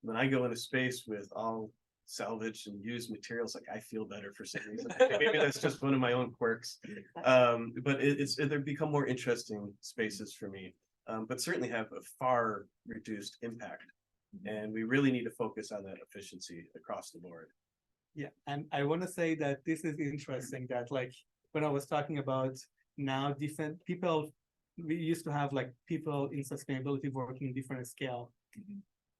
when I go into space with all salvaged and used materials, like I feel better for some reason. Maybe that's just one of my own quirks. But they've become more interesting spaces for me, but certainly have a far reduced impact. And we really need to focus on that efficiency across the board. Yeah, and I want to say that this is interesting that like when I was talking about now different people, we used to have like people in sustainability working in different scale.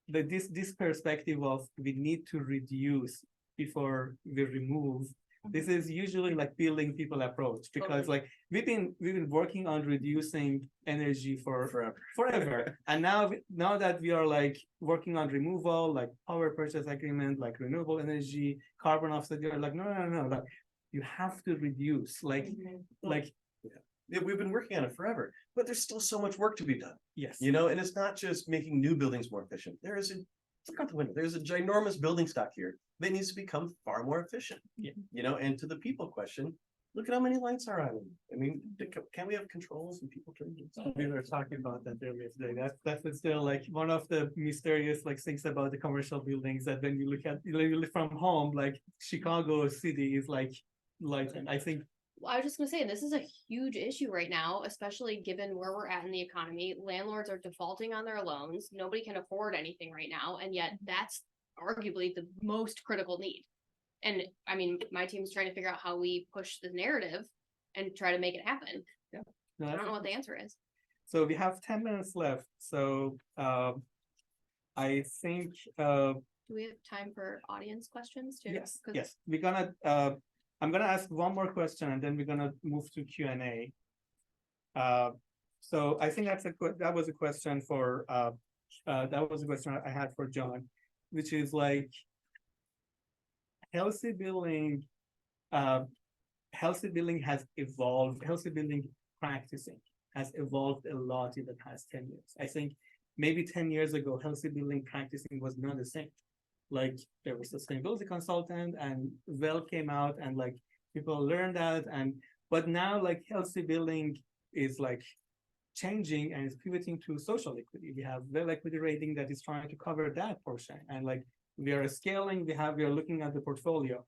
That this perspective of we need to reduce before we remove. This is usually like building people approach because like we've been working on reducing energy for forever. And now that we are like working on removal, like power purchase agreement, like renewable energy, carbon offset, you're like, no, like you have to reduce Yeah, we've been working on it forever, but there's still so much work to be done. Yes. You know, and it's not just making new buildings more efficient. Look out the window. There's a ginormous building stock here that needs to become far more efficient. Yeah. You know, and to the people question, look at how many lights are on. I mean, can we have controls and people turn it on? We were talking about that earlier today. That's still like one of the mysterious like things about the commercial buildings that when you look from home, like Chicago City is like lighting. I think. Well, I was just gonna say, this is a huge issue right now, especially given where we're at in the economy. Landlords are defaulting on their loans. Nobody can afford anything right now. And yet that's arguably the most critical need. And I mean, my team's trying to figure out how we push the narrative and try to make it happen. Yeah. I don't know what the answer is. So we have 10 minutes left. So I think Do we have time for audience questions too? yes. We're gonna I'm gonna ask one more question and then we're gonna move to Q&A. So I think that was a question for that was a question I had for John, which is like healthy building has evolved. Healthy building practicing has evolved a lot in the past 10 years. I think maybe 10 years ago, healthy building practicing was not the same. Like there was a sustainability consultant and came out and like people learned that, but now like healthy building is like changing and is pivoting to social equity. We have equity rating that is trying to cover that portion, and like we are scaling. We are looking at the portfolio.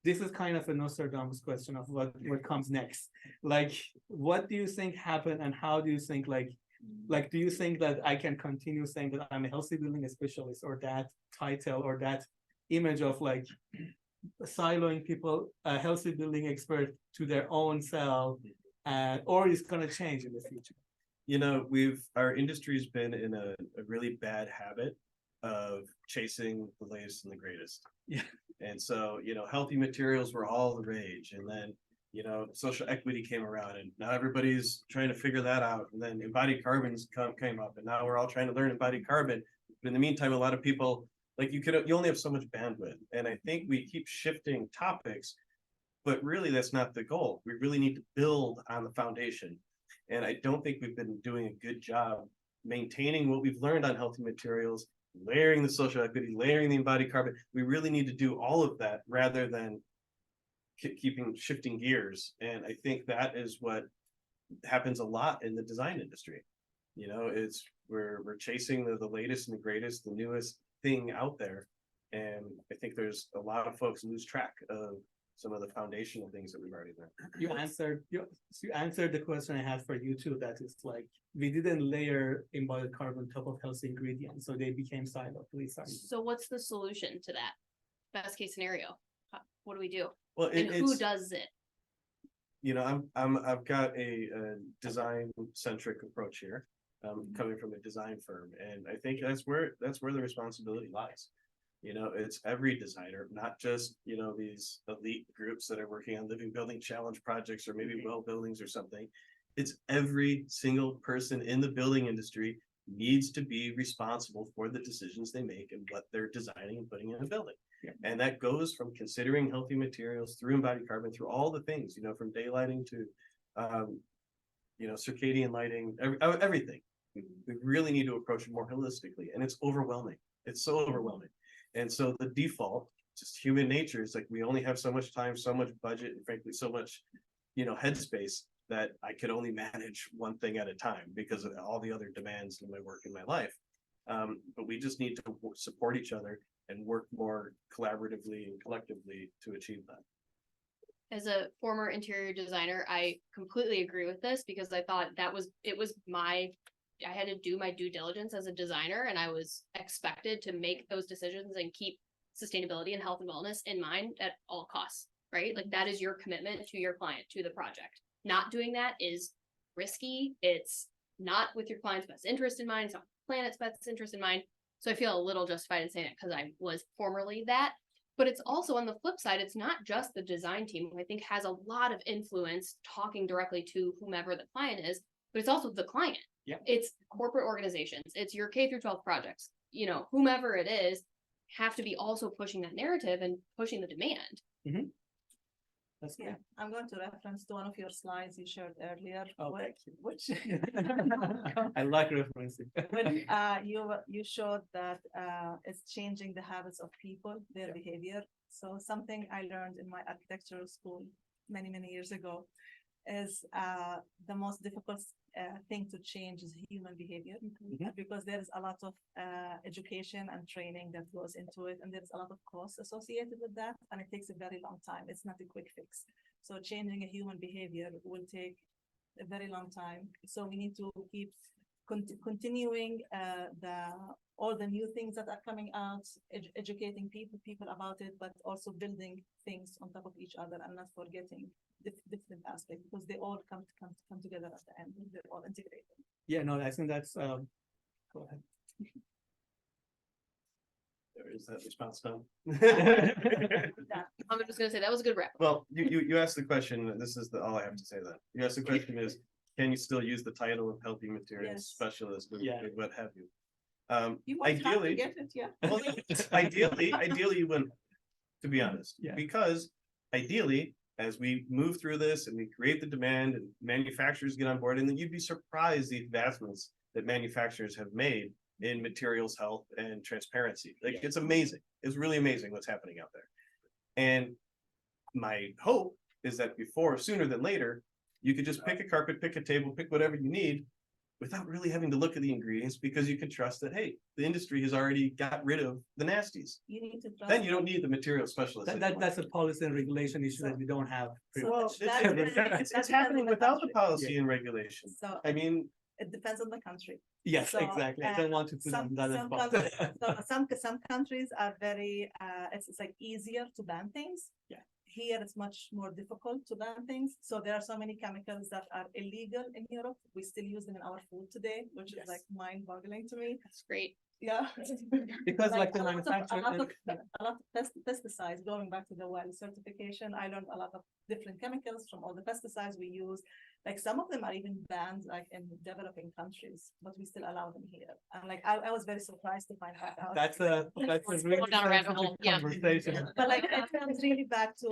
This is kind of a Nostradamus question of what comes next. Like, what do you think happened, and how do you think do you think that I can continue saying that I'm a healthy building specialist, or that title or that image of like siloing people, healthy building expert to their own cell, or is gonna change in the future? You know, our industry's been in a really bad habit of chasing the latest and the greatest. Yeah. And so, you know, healthy materials were all the rage. And then, you know, social equity came around and now everybody's trying to figure that out. And then embodied carbons came up and now we're all trying to learn embodied carbon. But in the meantime, a lot of people, like you only have so much bandwidth. And I think we keep shifting topics, but really that's not the goal. We really need to build on the foundation. And I don't think we've been doing a good job maintaining what we've learned on healthy materials, layering the social equity, layering the embodied carbon. We really need to do all of that rather than shifting gears. And I think that is what happens a lot in the design industry. You know, we're chasing the latest and the greatest, the newest thing out there. And I think there's a lot of folks lose track of some of the foundational things that we've already learned. You answered the question I had for you too, that it's like, we didn't layer embodied carbon on top of healthy ingredients, so they became siloed. Please, sorry. So what's the solution to that? Best case scenario, what do we do? Well, And who does it? You know, I've got a design centric approach here, coming from a design firm, and I think that's where the responsibility lies. You know, it's every designer, not just, you know, these elite groups that are working on living building challenge projects or maybe well buildings or something. It's every single person in the building industry needs to be responsible for the decisions they make and what they're designing and putting in a building. Yeah. And that goes from considering healthy materials through embodied carbon, through all the things, you know, from daylighting to, you know, circadian lighting, everything. We really need to approach it more holistically, and it's overwhelming. It's so overwhelming. And so the default, just human nature, is like we only have so much time, so much budget, and frankly, so much, you know, headspace that I could only manage one thing at a time because of all the other demands in my work in my life. But we just need to support each other and work more collaboratively and collectively to achieve that. As a former interior designer, I completely agree with this because I thought I had to do my due diligence as a designer, and I was expected to make those decisions and keep sustainability and health and wellness in mind at all costs, right? Like that is your commitment to your client, to the project. Not doing that is risky. It's not with your client's best interest in mind. It's not the planet's best interest in mind. So I feel a little justified in saying it because I was formerly that. But it's also on the flip side, it's not just the design team who I think has a lot of influence talking directly to whomever the client is, but it's also the client. Yeah. It's corporate organizations. It's your K through 12 projects. You know, whomever it is have to be also pushing that narrative and pushing the demand. Mm-hmm. That's Yeah, I'm going to reference to one of your slides you shared earlier. Oh, where- thank you. Which I like referencing. when you showed that it's changing the habits of people, their behavior. So something I learned in my architectural school many years ago is the most difficult thing to change is human behavior, because there is a lot of education and training that goes into it, and there's a lot of costs associated with that, and it takes a very long time. It's not a quick fix. So changing a human behavior will take a very long time. So we need to keep continuing all the new things that are coming out, educating people about it, but also building things on top of each other and not forgetting different aspects, because they all come together at the end. They're all integrated. Yeah, no, I think that's go ahead. There is that response done. I'm just gonna say that was a good wrap. Well, you asked the question, and this is all I have to say then. You asked the question is, can you still use the title of healthy materials Yes. specialist or Yeah. what have you? You might have to Ideally, get it, yeah. well, ideally you wouldn't, to be honest. Yeah. Because ideally, as we move through this and we create the demand and manufacturers get on board, and then you'd be surprised the advancements that manufacturers have made in materials health and transparency. Like it's amazing. It's really amazing what's happening out there. And my hope is that sooner than later, you could just pick a carpet, pick a table, pick whatever you need without really having to look at the ingredients, because you can trust that, hey, the industry has already got rid of the nasties. You need to trust. Then you don't need the material specialist. anymore. That's a policy and regulation issue that we don't have. So Well, that's- it's happening without the policy Yeah. and regulation. So I mean, it depends on the country. Yes, So, exactly. I don't want to put on that spot. Some countries are very, it's like easier to ban things. Yeah. Here it's much more difficult to ban things. So there are so many chemicals that are illegal in Europe. We still use them in our food today, which Yes. is like mind-boggling to me. That's great. Yeah. Because like the a lot of- manufacturer. a lot of pesticides, going back to the well certification, I learned a lot of different chemicals from all the pesticides we use. Like some of them are even banned like in developing countries, but we still allow them here. And like I was very surprised to find that out. That's a really down a rabbit sensitive hole, yeah. conversation. But like it comes really back to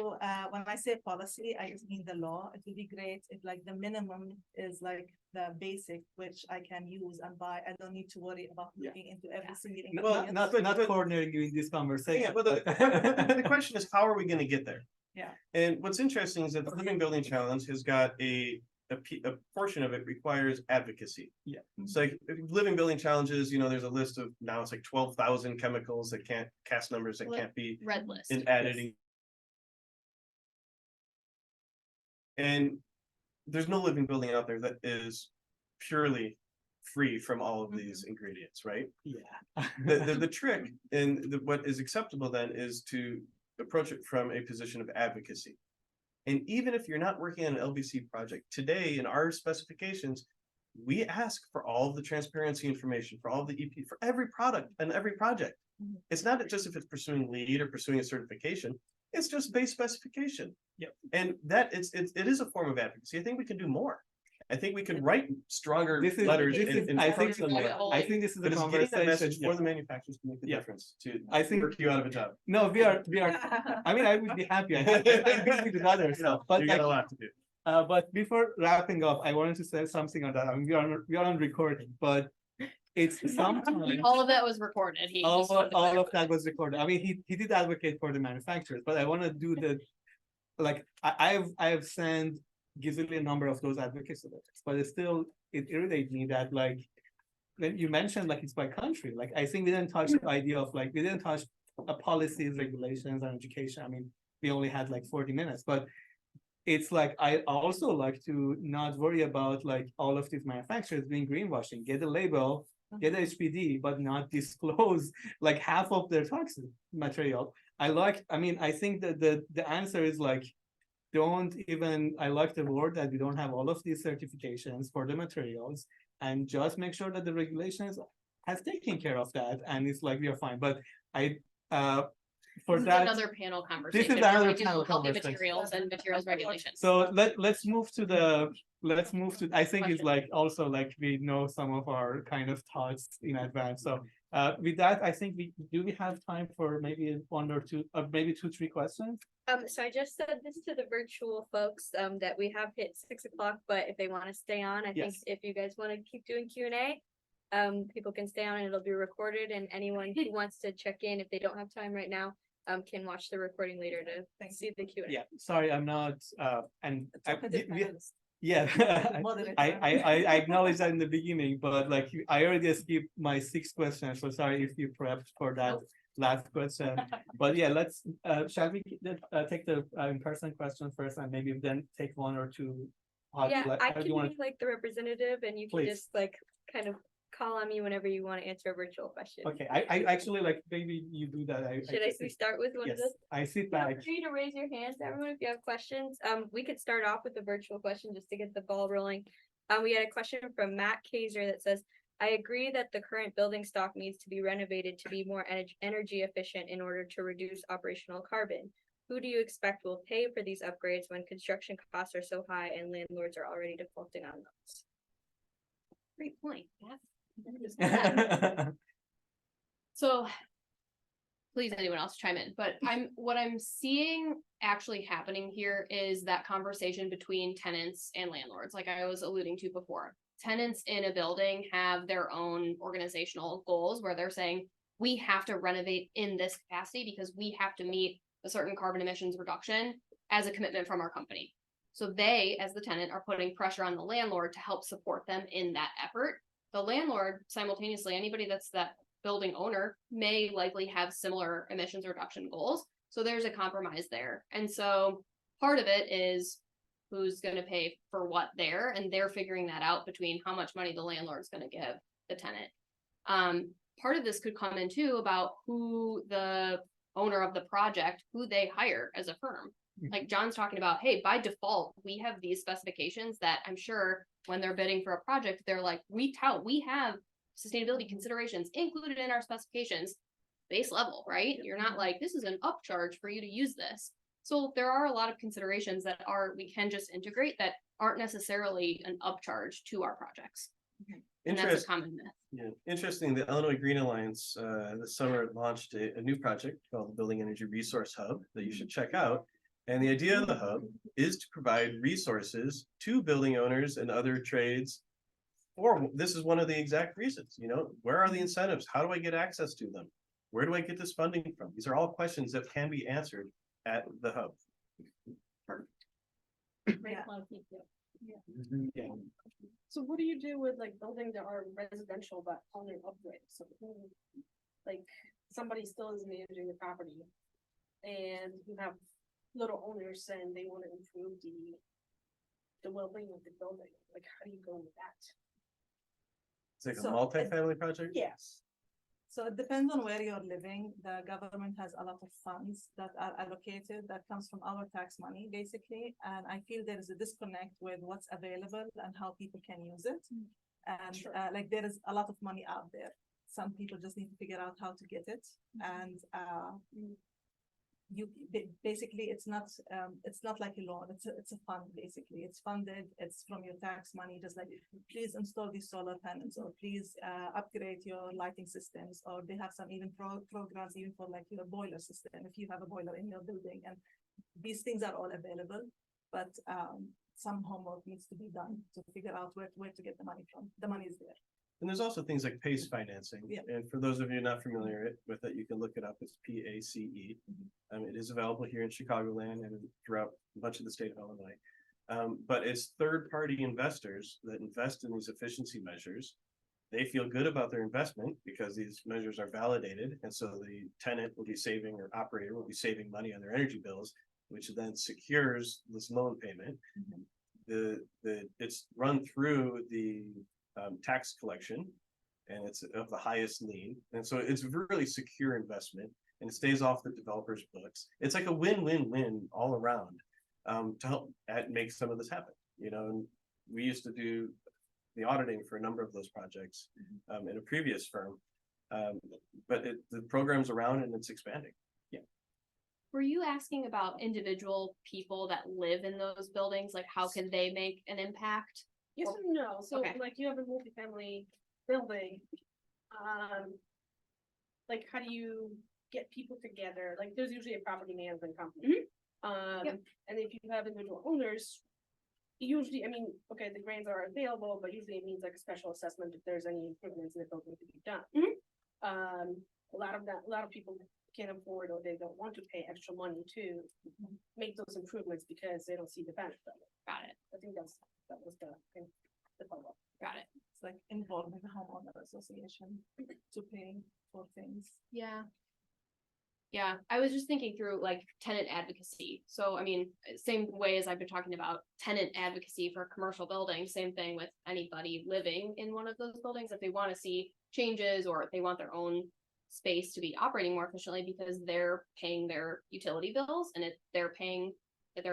when I say policy, I just mean the law. It would be great if like the minimum is like the basic, which I can use and buy. I don't need to worry about Yeah. looking into every single Well, ingredient. not cornering you in this conversation. Yeah, but the question is, how are we gonna get there? Yeah. And what's interesting is that the Living Building Challenge has got a portion of it requires advocacy. Yeah. It's like Living Building Challenges, there's a list of now it's like 12,000 chemicals that can't cast numbers that can't be Red list. added. And there's no living building out there that is purely free from all of these ingredients, right? Yeah. The trick and what is acceptable then is to approach it from a position of advocacy. And even if you're not working on an LBC project, today in our specifications, we ask for all of the transparency information, for all of the EP, for every product and every project. It's not just if it's pursuing LEED or pursuing a certification, it's just base specification. Yep. And that it is a form of advocacy. I think we can do more. I think we can write stronger This is, letters. this is, and I think, personally, I think this is but a it's getting that conversation. message for the manufacturers to make the Yeah. difference, to I think, work you out of a job. no, we are, I mean, I would be happy. I agree with other stuff, but You got like, a lot to do. but before wrapping up, I wanted to say something on that. I mean, we are on recording, but it's sometimes All of that was recorded. He all just wanted to of clarify. that was recorded. I mean, he did advocate for the manufacturers, but I want to do the, like, I have sent Gizli a number of those advocacy letters, but it irritates me that like, when you mentioned like it's by country, like I think we didn't touch the idea of like, we didn't touch policies, regulations, and education. I mean, we only had like 40 minutes, but it's like, I also like to not worry about like all of these manufacturers doing greenwashing, get a label, get a HPD, but not disclose like half of their toxic material. I mean, I think that the answer is like, I like the word that we don't have all of these certifications for the materials, and just make sure that the regulations has taken care of that, and it's like, we are fine. But for This is that, another panel conversation. is where another we do panel healthy conversation. materials and materials regulations. so let's move to, I think it's like also like we know some of our kind of thoughts in advance. So with that, I think we have time for maybe one or two, maybe 2-3 questions. So I just said this to the virtual folks, that we have hit 6 o'clock, but if they want to stay on, I think Yes. if you guys want to keep doing Q&A, people can stay on and it'll be recorded, and anyone who wants to check in, if they don't have time right now, can watch the recording later to see the Q&A. Yeah, sorry, I'm not, and yeah, Moderate. I acknowledge that in the beginning, but like I already skipped my 6th question, so sorry if you prepped for that last question. But yeah, let's shall we take the in-person question first, and maybe then take 1 or 2. Yeah, I how do can you wanna- be like the representative, and you can Please. just like kind of call on me whenever you want to answer a virtual question. Okay, I actually like, maybe you do that. We start with one of Yes, those? I sit Feel back. free to raise your hands, everyone, if you have questions. We could start off with a virtual question just to get the ball rolling. We had a question from Matt Kaiser that says, I agree that the current building stock needs to be renovated to be more energy efficient in order to reduce operational carbon. Who do you expect will pay for these upgrades when construction costs are so high and landlords are already defaulting on those? Great point. So please, anyone else chime in, but what I'm seeing actually happening here is that conversation between tenants and landlords, like I was alluding to before. Tenants in a building have their own organizational goals where they're saying, we have to renovate in this capacity because we have to meet a certain carbon emissions reduction as a commitment from our company. So they, as the tenant, are putting pressure on the landlord to help support them in that effort. The landlord, simultaneously, anybody that's that building owner may likely have similar emissions reduction goals. So there's a compromise there. And so part of it is who's gonna pay for what there, and they're figuring that out between how much money the landlord's gonna give the tenant. Part of this could come in too about who the owner of the project, who they hire as a firm. Like John's talking about, hey, by default, we have these specifications that I'm sure when they're bidding for a project, they're like, we have sustainability considerations included in our specifications, base level, right? You're not like, this is an upcharge for you to use this. So there are a lot of considerations that we can just integrate that aren't necessarily an upcharge to our projects. And that's a common myth. Yeah, interesting. The Illinois Green Alliance this summer launched a new project called the Building Energy Resource Hub that you should check out. And the idea of the hub is to provide resources to building owners and other trades. Or this is one of the exact reasons, where are the incentives? How do I get access to them? Where do I get this funding from? These are all questions that can be answered at the hub. Yeah. So what do you do with like buildings that are residential but only upgrade? So like somebody still is managing the property and you have little owners saying they want to improve the well-being of the building. Like how do you go with that? It's like a So, multi-family project? Yes. So it depends on where you're living. The government has a lot of funds that are allocated that comes from our tax money, basically. And I feel there is a disconnect with what's available and how people can use it. And Sure. like there is a lot of money out there. Some people just need to figure out how to get it. And basically it's not like a loan, it's a fund. Basically it's funded, it's from your tax money, just like please install these solar panels, or please upgrade your lighting systems, or they have some even programs even for like your boiler system if you have a boiler in your building. And these things are all available, but some homework needs to be done to figure out where to get the money from. The money is there. And there's also things like PACE financing. Yeah. And for those of you not familiar with it, you can look it up. It's PACE. It is available here in Chicagoland and throughout much of the state of Illinois. But it's third-party investors that invest in these efficiency measures. They feel good about their investment because these measures are validated. And so the tenant will be saving, or operator will be saving money on their energy bills, which then secures this loan payment. It's run through the tax collection, and it's of the highest lien, and so it's really secure investment, and it stays off the developer's books. It's like a win-win-win all around to help make some of this happen. And we used to do the auditing for a number of those projects in a previous firm, but the program's around and it's expanding. Were you asking about individual people that live in those buildings? Like how can they make an impact? Yes and no. So Okay. like you have a multifamily building. Like how do you get people together? Like there's usually a property management company. Yep. And if you have individual owners, usually, okay, the grants are available, but usually it means like a special assessment if there's any improvements in the building to be done. A lot of people can't afford, or they don't want to pay extra money to make those improvements because they don't see the benefit of it. Got it. I think that was the follow-up. Got it. It's like involving the homeowner association to pay for things. Yeah. Yeah, I was just thinking through like tenant advocacy. So, same way as I've been talking about tenant advocacy for commercial buildings, same thing with anybody living in one of those buildings. If they want to see changes, or if they want their own space to be operating more efficiently because they're paying their utility bills, and they're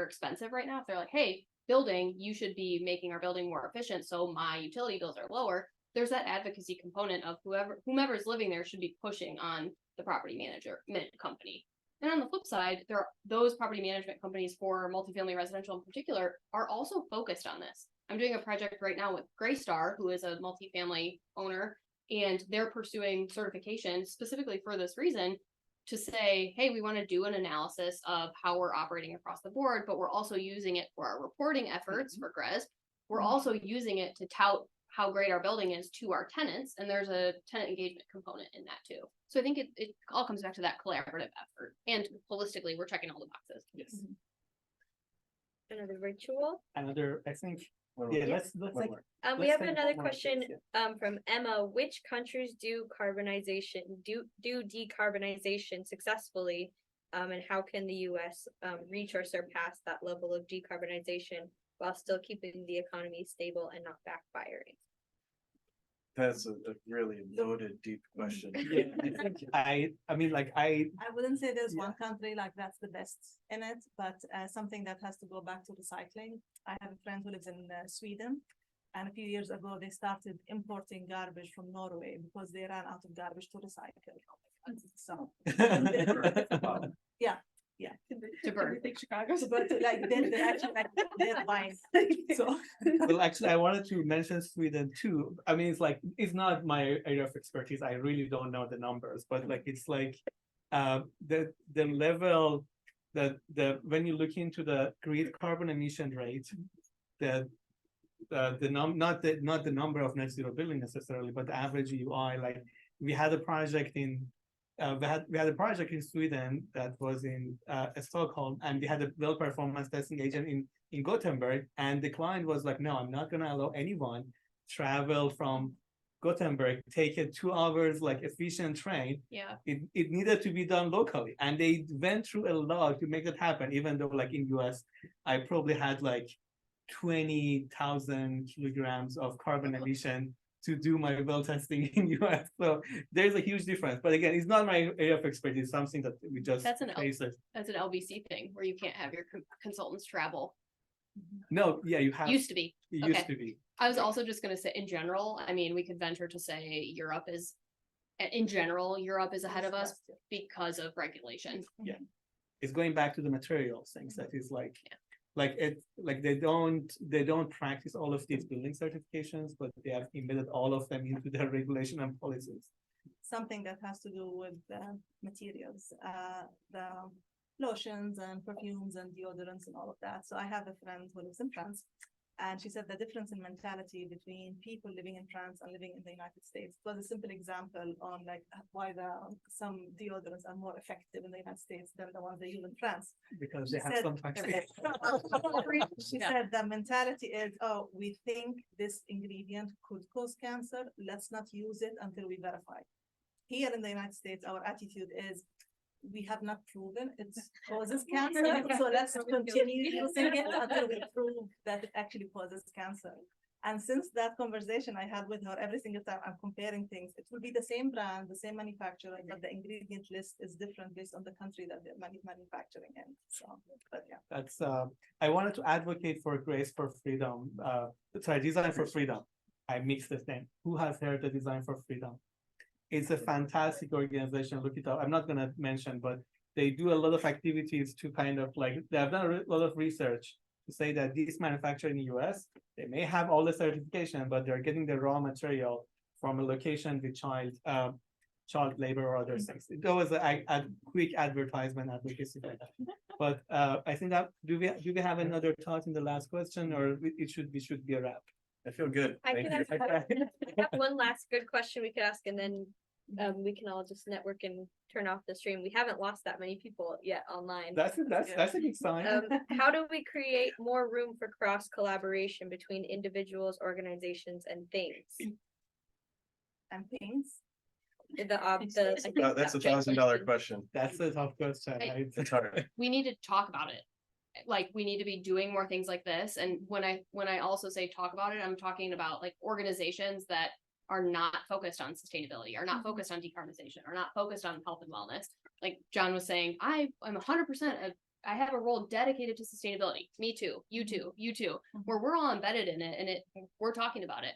expensive right now. If they're like, hey, building, you should be making our building more efficient so my utility bills are lower. There's that advocacy component of whomever's living there should be pushing on the property management company. And on the flip side, those property management companies for multifamily residential in particular are also focused on this. I'm doing a project right now with Greystar, who is a multifamily owner, and they're pursuing certification specifically for this reason, to say, hey, we want to do an analysis of how we're operating across the board, but we're also using it for our reporting efforts for GRES. We're also using it to tout how great our building is to our tenants, and there's a tenant engagement component in that too. So I think it all comes back to that collaborative effort, and holistically, we're checking all the boxes. Yes. Another ritual. I think, One yeah, more. let's One like, more. We let's have take another one more, question please, from Emma. Which countries do decarbonization successfully? And how can the US reach or surpass that level of decarbonization while still keeping the economy stable and not backfiring? That's a really loaded, deep question. Yeah, I mean, like, I wouldn't say there's Yeah. one country like that's the best in it, but something that has to go back to recycling. I have a friend who lives in Sweden, and a few years ago they started importing garbage from Norway because they ran out of garbage to recycle. So To burn. Think Chicago. but like they're actually like they're buying. So well, actually, I wanted to mention Sweden too. I mean, it's like, it's not my area of expertise. I really don't know the numbers, but like, it's like, the level that when you look into the grid carbon emission rate, the not the number of net zero building necessarily, but the average UI. Like, we had a project in we had a project in Sweden that was in Stockholm, and we had a well performance testing agent in Gothenburg, and the client was like, no, I'm not going to allow anyone travel from Gothenburg, take a 2 hours like efficient train. Yeah. It needed to be done locally, and they went through a lot to make it happen. Even though, like, in US, I probably had like 20,000 kilograms of carbon emission to do my well testing in US. So there's a huge difference. But again, it's not my area of expertise, something that we just That's an face it. That's an LBC thing where you can't have your consultants travel. No, yeah, you have. Used to be. It okay. used to be. I was also just gonna say, in general, I mean, we could venture to say Europe is, in general, Europe is ahead of us because of regulation. It's going back to the materials things that is like, Yeah. like they don't practice all of these building certifications, but they have embedded all of them into their regulation and policies. something that has to do with materials, the lotions and perfumes and deodorants and all of that. So I have a friend who lives in France, and she said the difference in mentality between people living in France and living in the United States. It was a simple example on like why some deodorants are more effective in the United States than the ones they use in France. Because She they have said- some tax. She Yeah. said the mentality is, oh, we think this ingredient could cause cancer. Let's not use it until we verify. Here in the United States, our attitude is, we have not proven it causes cancer, so let's continue using it until we prove that it actually causes cancer. And since that conversation I had with her, every single time I'm comparing things, it will be the same brand, the same manufacturer, but the ingredient list is different based on the country that they're manufacturing in. So, but yeah. That's I wanted to advocate for Grace for Freedom. Sorry, Design for Freedom. I mixed the name. Who has heard the Design for Freedom? It's a fantastic organization. Look it up. I'm not gonna mention, but they do a lot of activities to kind of like, they have done a lot of research to say that these manufacturers in the US, they may have all the certification, but they're getting the raw material from a location with child labor or other things. That was a quick advertisement advocacy for that. But I think that do we have another thought in the last question, or we should be a wrap? I feel good. I Thank can you. ask one last good question we could ask, and then we can all just network and turn off the stream. We haven't lost that many people yet online. That's a good sign. How do we create more room for cross collaboration between individuals, organizations, and things? And things. That's a $1,000 question. That's a tough question. right? It's hard. We need to talk about it. Like, we need to be doing more things like this. And when I also say talk about it, I'm talking about like organizations that are not focused on sustainability, are not focused on decarbonization, are not focused on health and wellness. Like John was saying, I'm 100%, I have a role dedicated to sustainability. Me too, you too, you too, where we're all embedded in it and we're talking about it.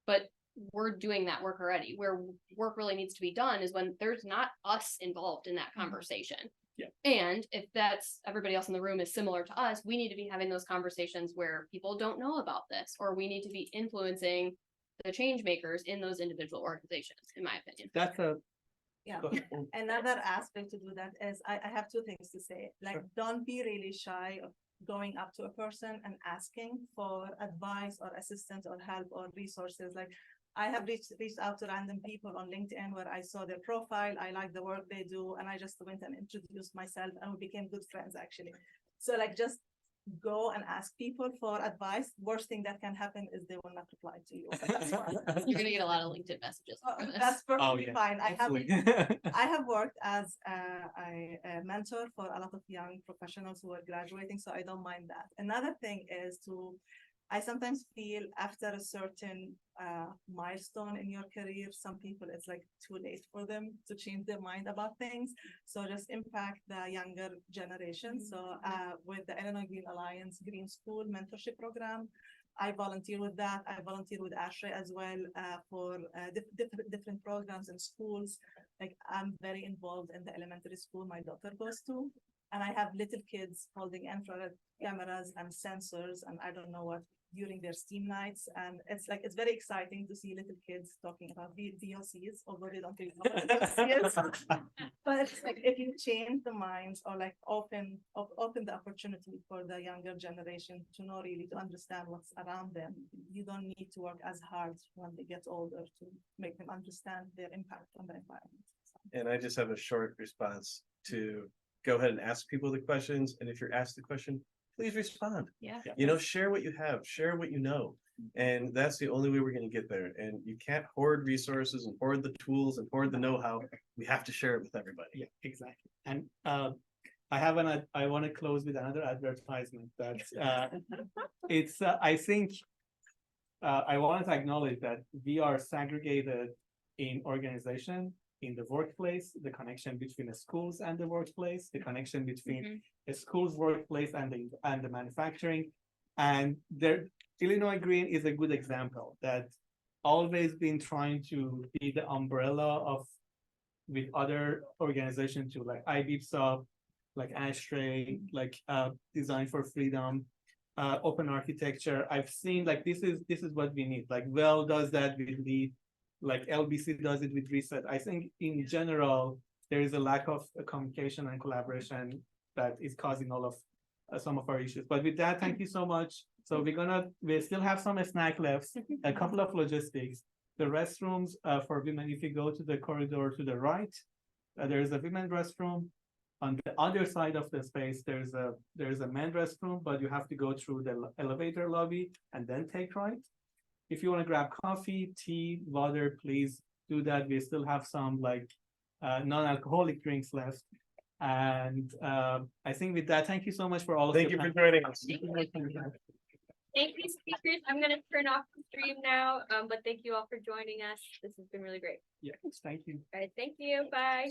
But we're doing that work already. Where work really needs to be done is when there's not us involved in that conversation. Yeah. And if that's everybody else in the room is similar to us, we need to be having those conversations where people don't know about this, or we need to be influencing the change makers in those individual organizations, in my opinion. That's a Yeah. go ahead. Another aspect to do that is I have two things to say. Like, Sure. don't be really shy of going up to a person and asking for advice or assistance or help or resources. Like, I have reached out to random people on LinkedIn where I saw their profile, I like the work they do, and I just went and introduced myself, and we became good friends actually. So like, just go and ask people for advice. Worst thing that can happen is they will not reply to you. You're gonna get a lot of LinkedIn messages from this. That's perfectly yeah. fine. Hopefully. I have worked as a mentor for a lot of young professionals who are graduating, so I don't mind that. Another thing is I sometimes feel after a certain milestone in your career, some people, it's like too late for them to change their mind about things. So just impact the younger generation. So with the Illinois Green Alliance Green School Mentorship Program, I volunteer with that. I volunteer with ASHRAE as well for different programs in schools. Like I'm very involved in the elementary school my daughter goes to. And I have little kids holding infrared cameras and sensors and I don't know what during their STEAM nights. And it's very exciting to see little kids talking about VOCs, although they don't really know what VOC is. But it's like if you change the minds or like open the opportunity for the younger generation to know really to understand what's around them, you don't need to work as hard when they get older to make them understand their impact on the environment. And I just have a short response to go ahead and ask people the questions. And if you're asked the question, please respond. Yeah. You know, share what you have, share what you know. And that's the only way we're going to get there. And you can't hoard resources and hoard the tools and hoard the know-how. We have to share it with everybody. Yeah, exactly. And I want to close with another advertisement that I think I want to acknowledge that we are segregated in organization, in the workplace, the connection between the schools and the workplace, the connection between the school's workplace and the manufacturing. And Illinois Green is a good example that always been trying to be the umbrella with other organizations too, like IBIPSA, like ASHRAE, like Design for Freedom, open architecture. I've seen like this is what we need. Like Well does that with LEED, like LBC does it with Reset. I think in general there is a lack of communication and collaboration that is causing all of some of our issues. But with that, thank you so much. So we still have some snack left, a couple of logistics. The restrooms for women, if you go to the corridor to the right, there is a women's restroom. On the other side of the space, there's a men's restroom, but you have to go through the elevator lobby and then take right. If you want to grab coffee, tea, water, please do that. We still have some like non-alcoholic drinks left. And I think with that, thank you so much for all of Thank you for joining us. Thank you, speakers. I'm gonna turn off the stream now, but thank you all for joining us. This has been really great. Yes, thank you. All right, thank you. Bye.